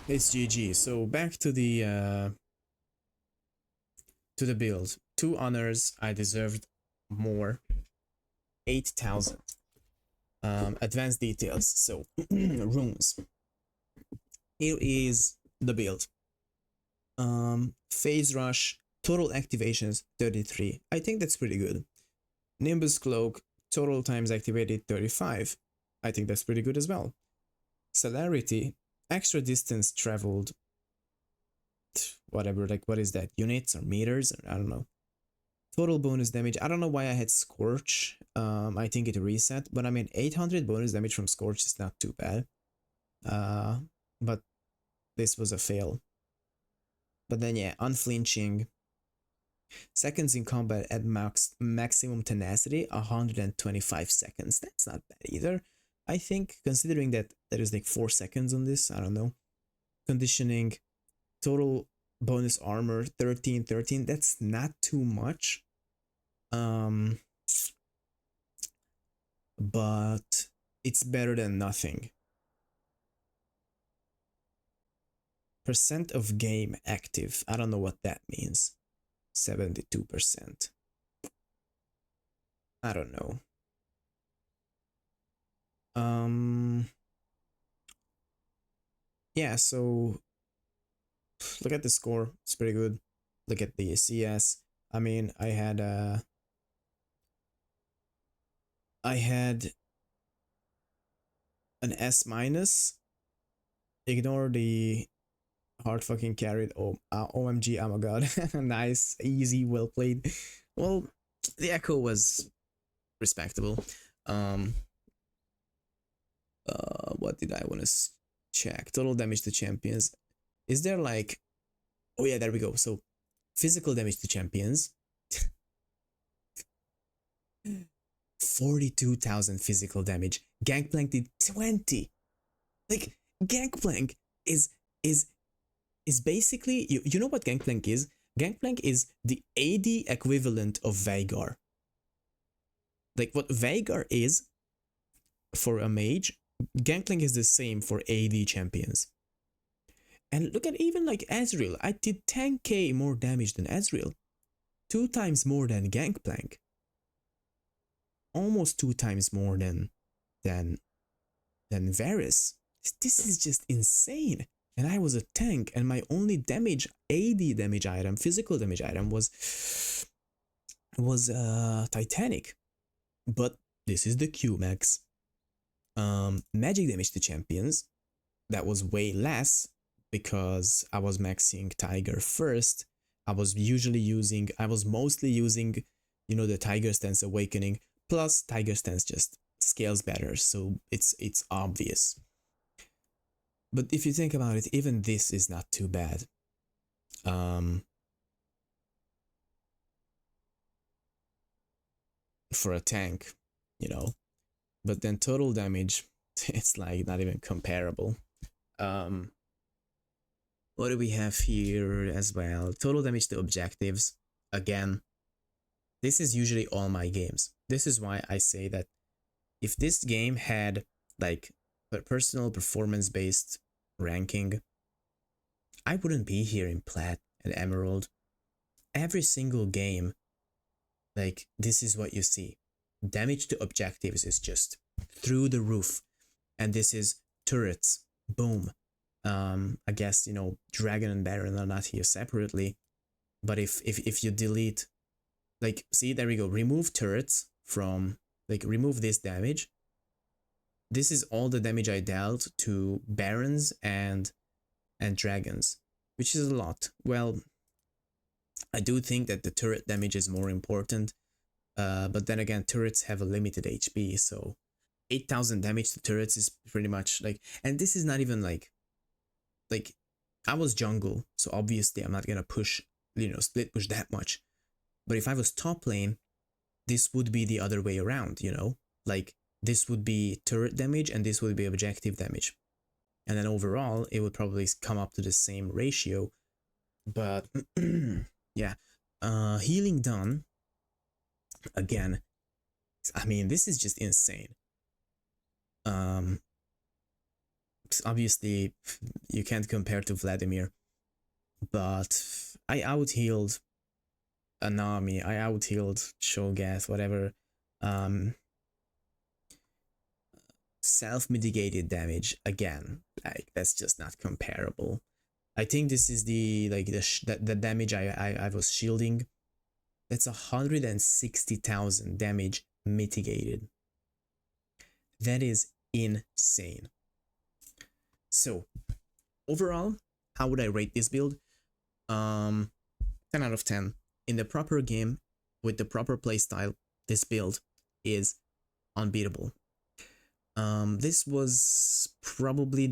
It's GG. So back to the build. 2 honors, I deserved more. 8,000. Advanced details. So runes. Here is the build. Phase rush, total activations 33. I think that's pretty good. Nimbus cloak, total times activated 35. I think that's pretty good as well. Celerity, extra distance traveled, whatever, like, what is that, units or meters, or I don't know. Total bonus damage, I don't know why I had Scorch. I think it reset, but I mean, 800 bonus damage from Scorch is not too bad. But this was a fail. But then yeah, unflinching, seconds in combat at maximum tenacity, 125 seconds. That's not bad either, I think, considering that there is like 4 seconds on this. I don't know. Conditioning, total bonus armor 13. That's not too much. But it's better than nothing. Percent of game active. I don't know what that means. 72%. I don't know. Yeah, so look at the score. It's pretty good. Look at the CS. I mean, I had an S minus. Ignore the hard fucking carried. Oh, OMG, oh my god. Nice, easy, well played. Well, the echo was respectable. What did I want to check? Total damage to champions. Is there like... Oh yeah, there we go. So physical damage to champions. 42,000 physical damage. Gangplank did 20. Like, Gangplank is is is basically, you know what Gangplank is? Gangplank is the AD equivalent of Veigar. Like what Veigar is for a mage, Gangplank is the same for AD champions. And look at even like Ezreal. I did 10k more damage than Ezreal. 2 times more than Gangplank. Almost 2 times more than Varus. This is just insane. And I was a tank, and my only damage, AD damage item, physical damage item was Titanic. But this is the Q-Max. Magic damage to champions, that was way less because I was maxing Tiger first. I was mostly using, the Tiger Stance Awakening, plus Tiger Stance just scales better, so it's obvious. But if you think about it, even this is not too bad. For a tank, but then total damage, it's like not even comparable. What do we have here as well? Total damage to objectives. Again, this is usually all my games. This is why I say that if this game had like a personal performance based ranking, I wouldn't be here in Plat and Emerald. Every single game, like, this is what you see. Damage to objectives is just through the roof. And this is turrets. Boom. I guess, Dragon and Baron are not here separately. But if you delete, like, see, there we go. Remove turrets from, like, remove this damage. This is all the damage I dealt to Barons and Dragons, which is a lot. Well, I do think that the turret damage is more important. But then again, turrets have a limited HP, so 8,000 damage to turrets is pretty much like, and this is not even like I was jungle, so obviously I'm not gonna push, split push that much. But if I was top lane, this would be the other way around, like this would be turret damage and this would be objective damage. And then overall, it would probably come up to the same ratio. But yeah, healing done. Again, I mean, this is just insane. Obviously, you can't compare to Vladimir, but I out-healed Anami, I out-healed Shogath, whatever. Self-mitigated damage, again, like, that's just not comparable. I think this is the damage I was shielding. That's 160,000 damage mitigated. That is insane. So, overall, how would I rate this build? 10 out of 10. In the proper game, with the proper playstyle, this build is unbeatable. This was probably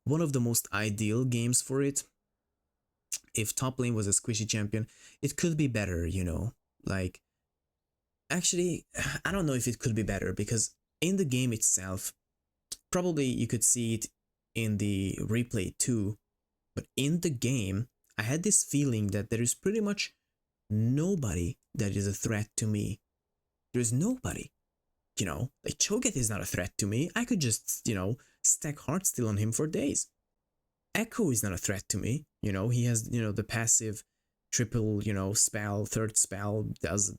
one of the most ideal games for it. If top lane was a squishy champion, it could be better, like, actually, I don't know if it could be better, because in the game itself, probably you could see it in the replay too, but in the game, I had this feeling that there is pretty much nobody that is a threat to me. There's nobody, like Cho'Gath is not a threat to me. I could just, stack Heartsteel on him for days. Echo is not a threat to me. He has, the passive triple, spell, third spell, does,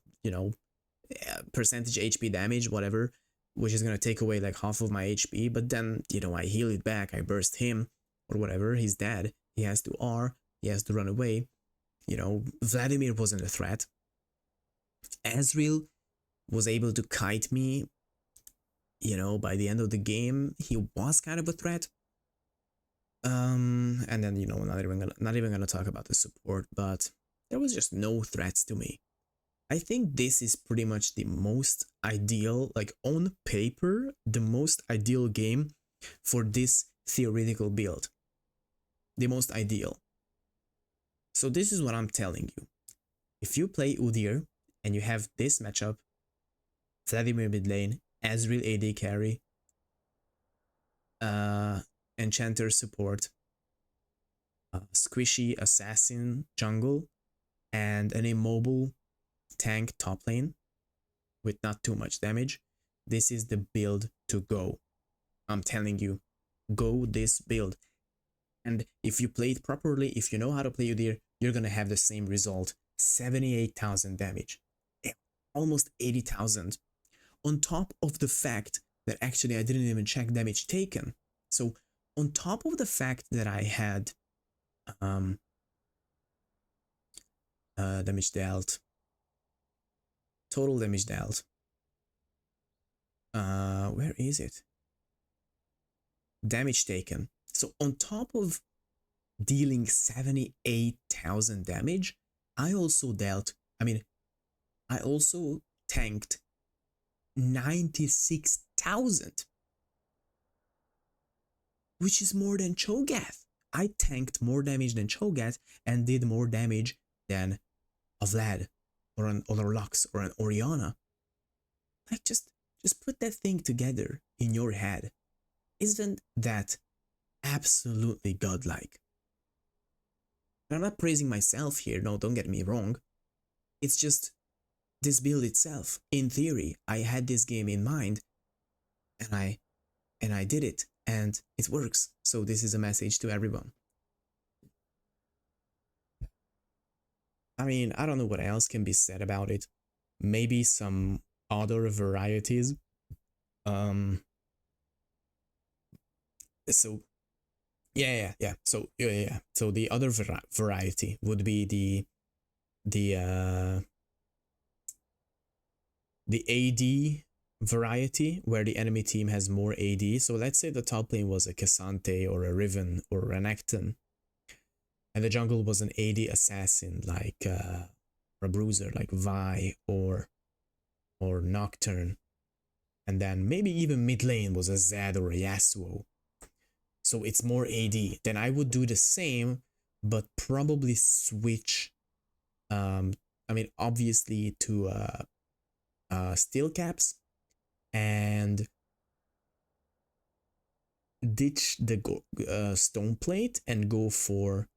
percentage HP damage, whatever, which is going to take away like half of my HP. But then, I heal it back. I burst him or whatever. He's dead. He has to R. He has to run away. Vladimir wasn't a threat. Ezreal was able to kite me. By the end of the game, he was kind of a threat. And then, not even gonna talk about the support, but there was just no threats to me. I think this is pretty much the most ideal, like on paper, the most ideal game for this theoretical build. The most ideal. So this is what I'm telling you. If you play Udyr and you have this matchup, Vladimir mid lane, Ezreal AD carry, Enchanter support, squishy assassin jungle, and an immobile tank top lane with not too much damage. This is the build to go. I'm telling you, go this build. And if you play it properly, if you know how to play Giandyr, you're gonna have the same result. 78,000 damage, almost 80,000. On top of the fact that actually I didn't even check damage taken. So on top of the fact that I had damage dealt, total damage dealt. Where is it? Damage taken. So on top of dealing 78,000 damage, I also tanked 96,000, which is more than Cho'Gath. I tanked more damage than Cho'Gath and did more damage than a Vlad or an Lux or an Orianna. Like, just put that thing together in your head. Isn't that absolutely godlike? And I'm not praising myself here, no, don't get me wrong. It's just this build itself. In theory, I had this game in mind and I did it and it works. So this is a message to everyone. I mean, I don't know what else can be said about it. Maybe some other varieties. So yeah. So So the other variety would be the AD variety, where the enemy team has more AD. So let's say the top lane was a Cassante or a Riven or an Acton, and the jungle was an AD assassin like a bruiser like Vi or Nocturne, and then maybe even mid lane was a Zed or a Yasuo. So it's more AD. Then I would do the same, but probably switch. I mean, obviously to steel caps and ditch the stone plate and go for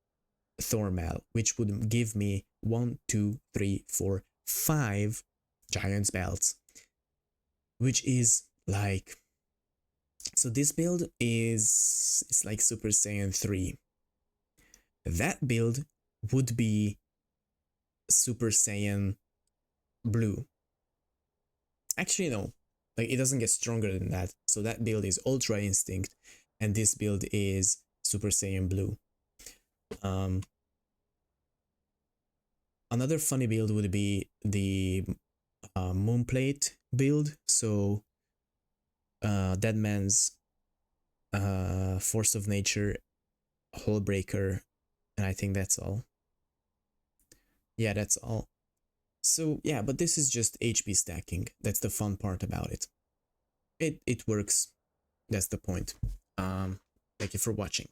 Thormal, which would give me 1, 2, 3, 4, 5 Giant's belts, which is like, so this build is like Super Saiyan 3. That build would be Super Saiyan Blue. Actually, no, like it doesn't get stronger than that. So that build is Ultra Instinct, and this build is Super Saiyan Blue. Another funny build would be the Moonplate build. So Deadman's Force of Nature, Hullbreaker, and I think that's all. Yeah, that's all. So yeah, but this is just HP stacking. That's the fun part about it. It works. That's the point. Thank you for watching.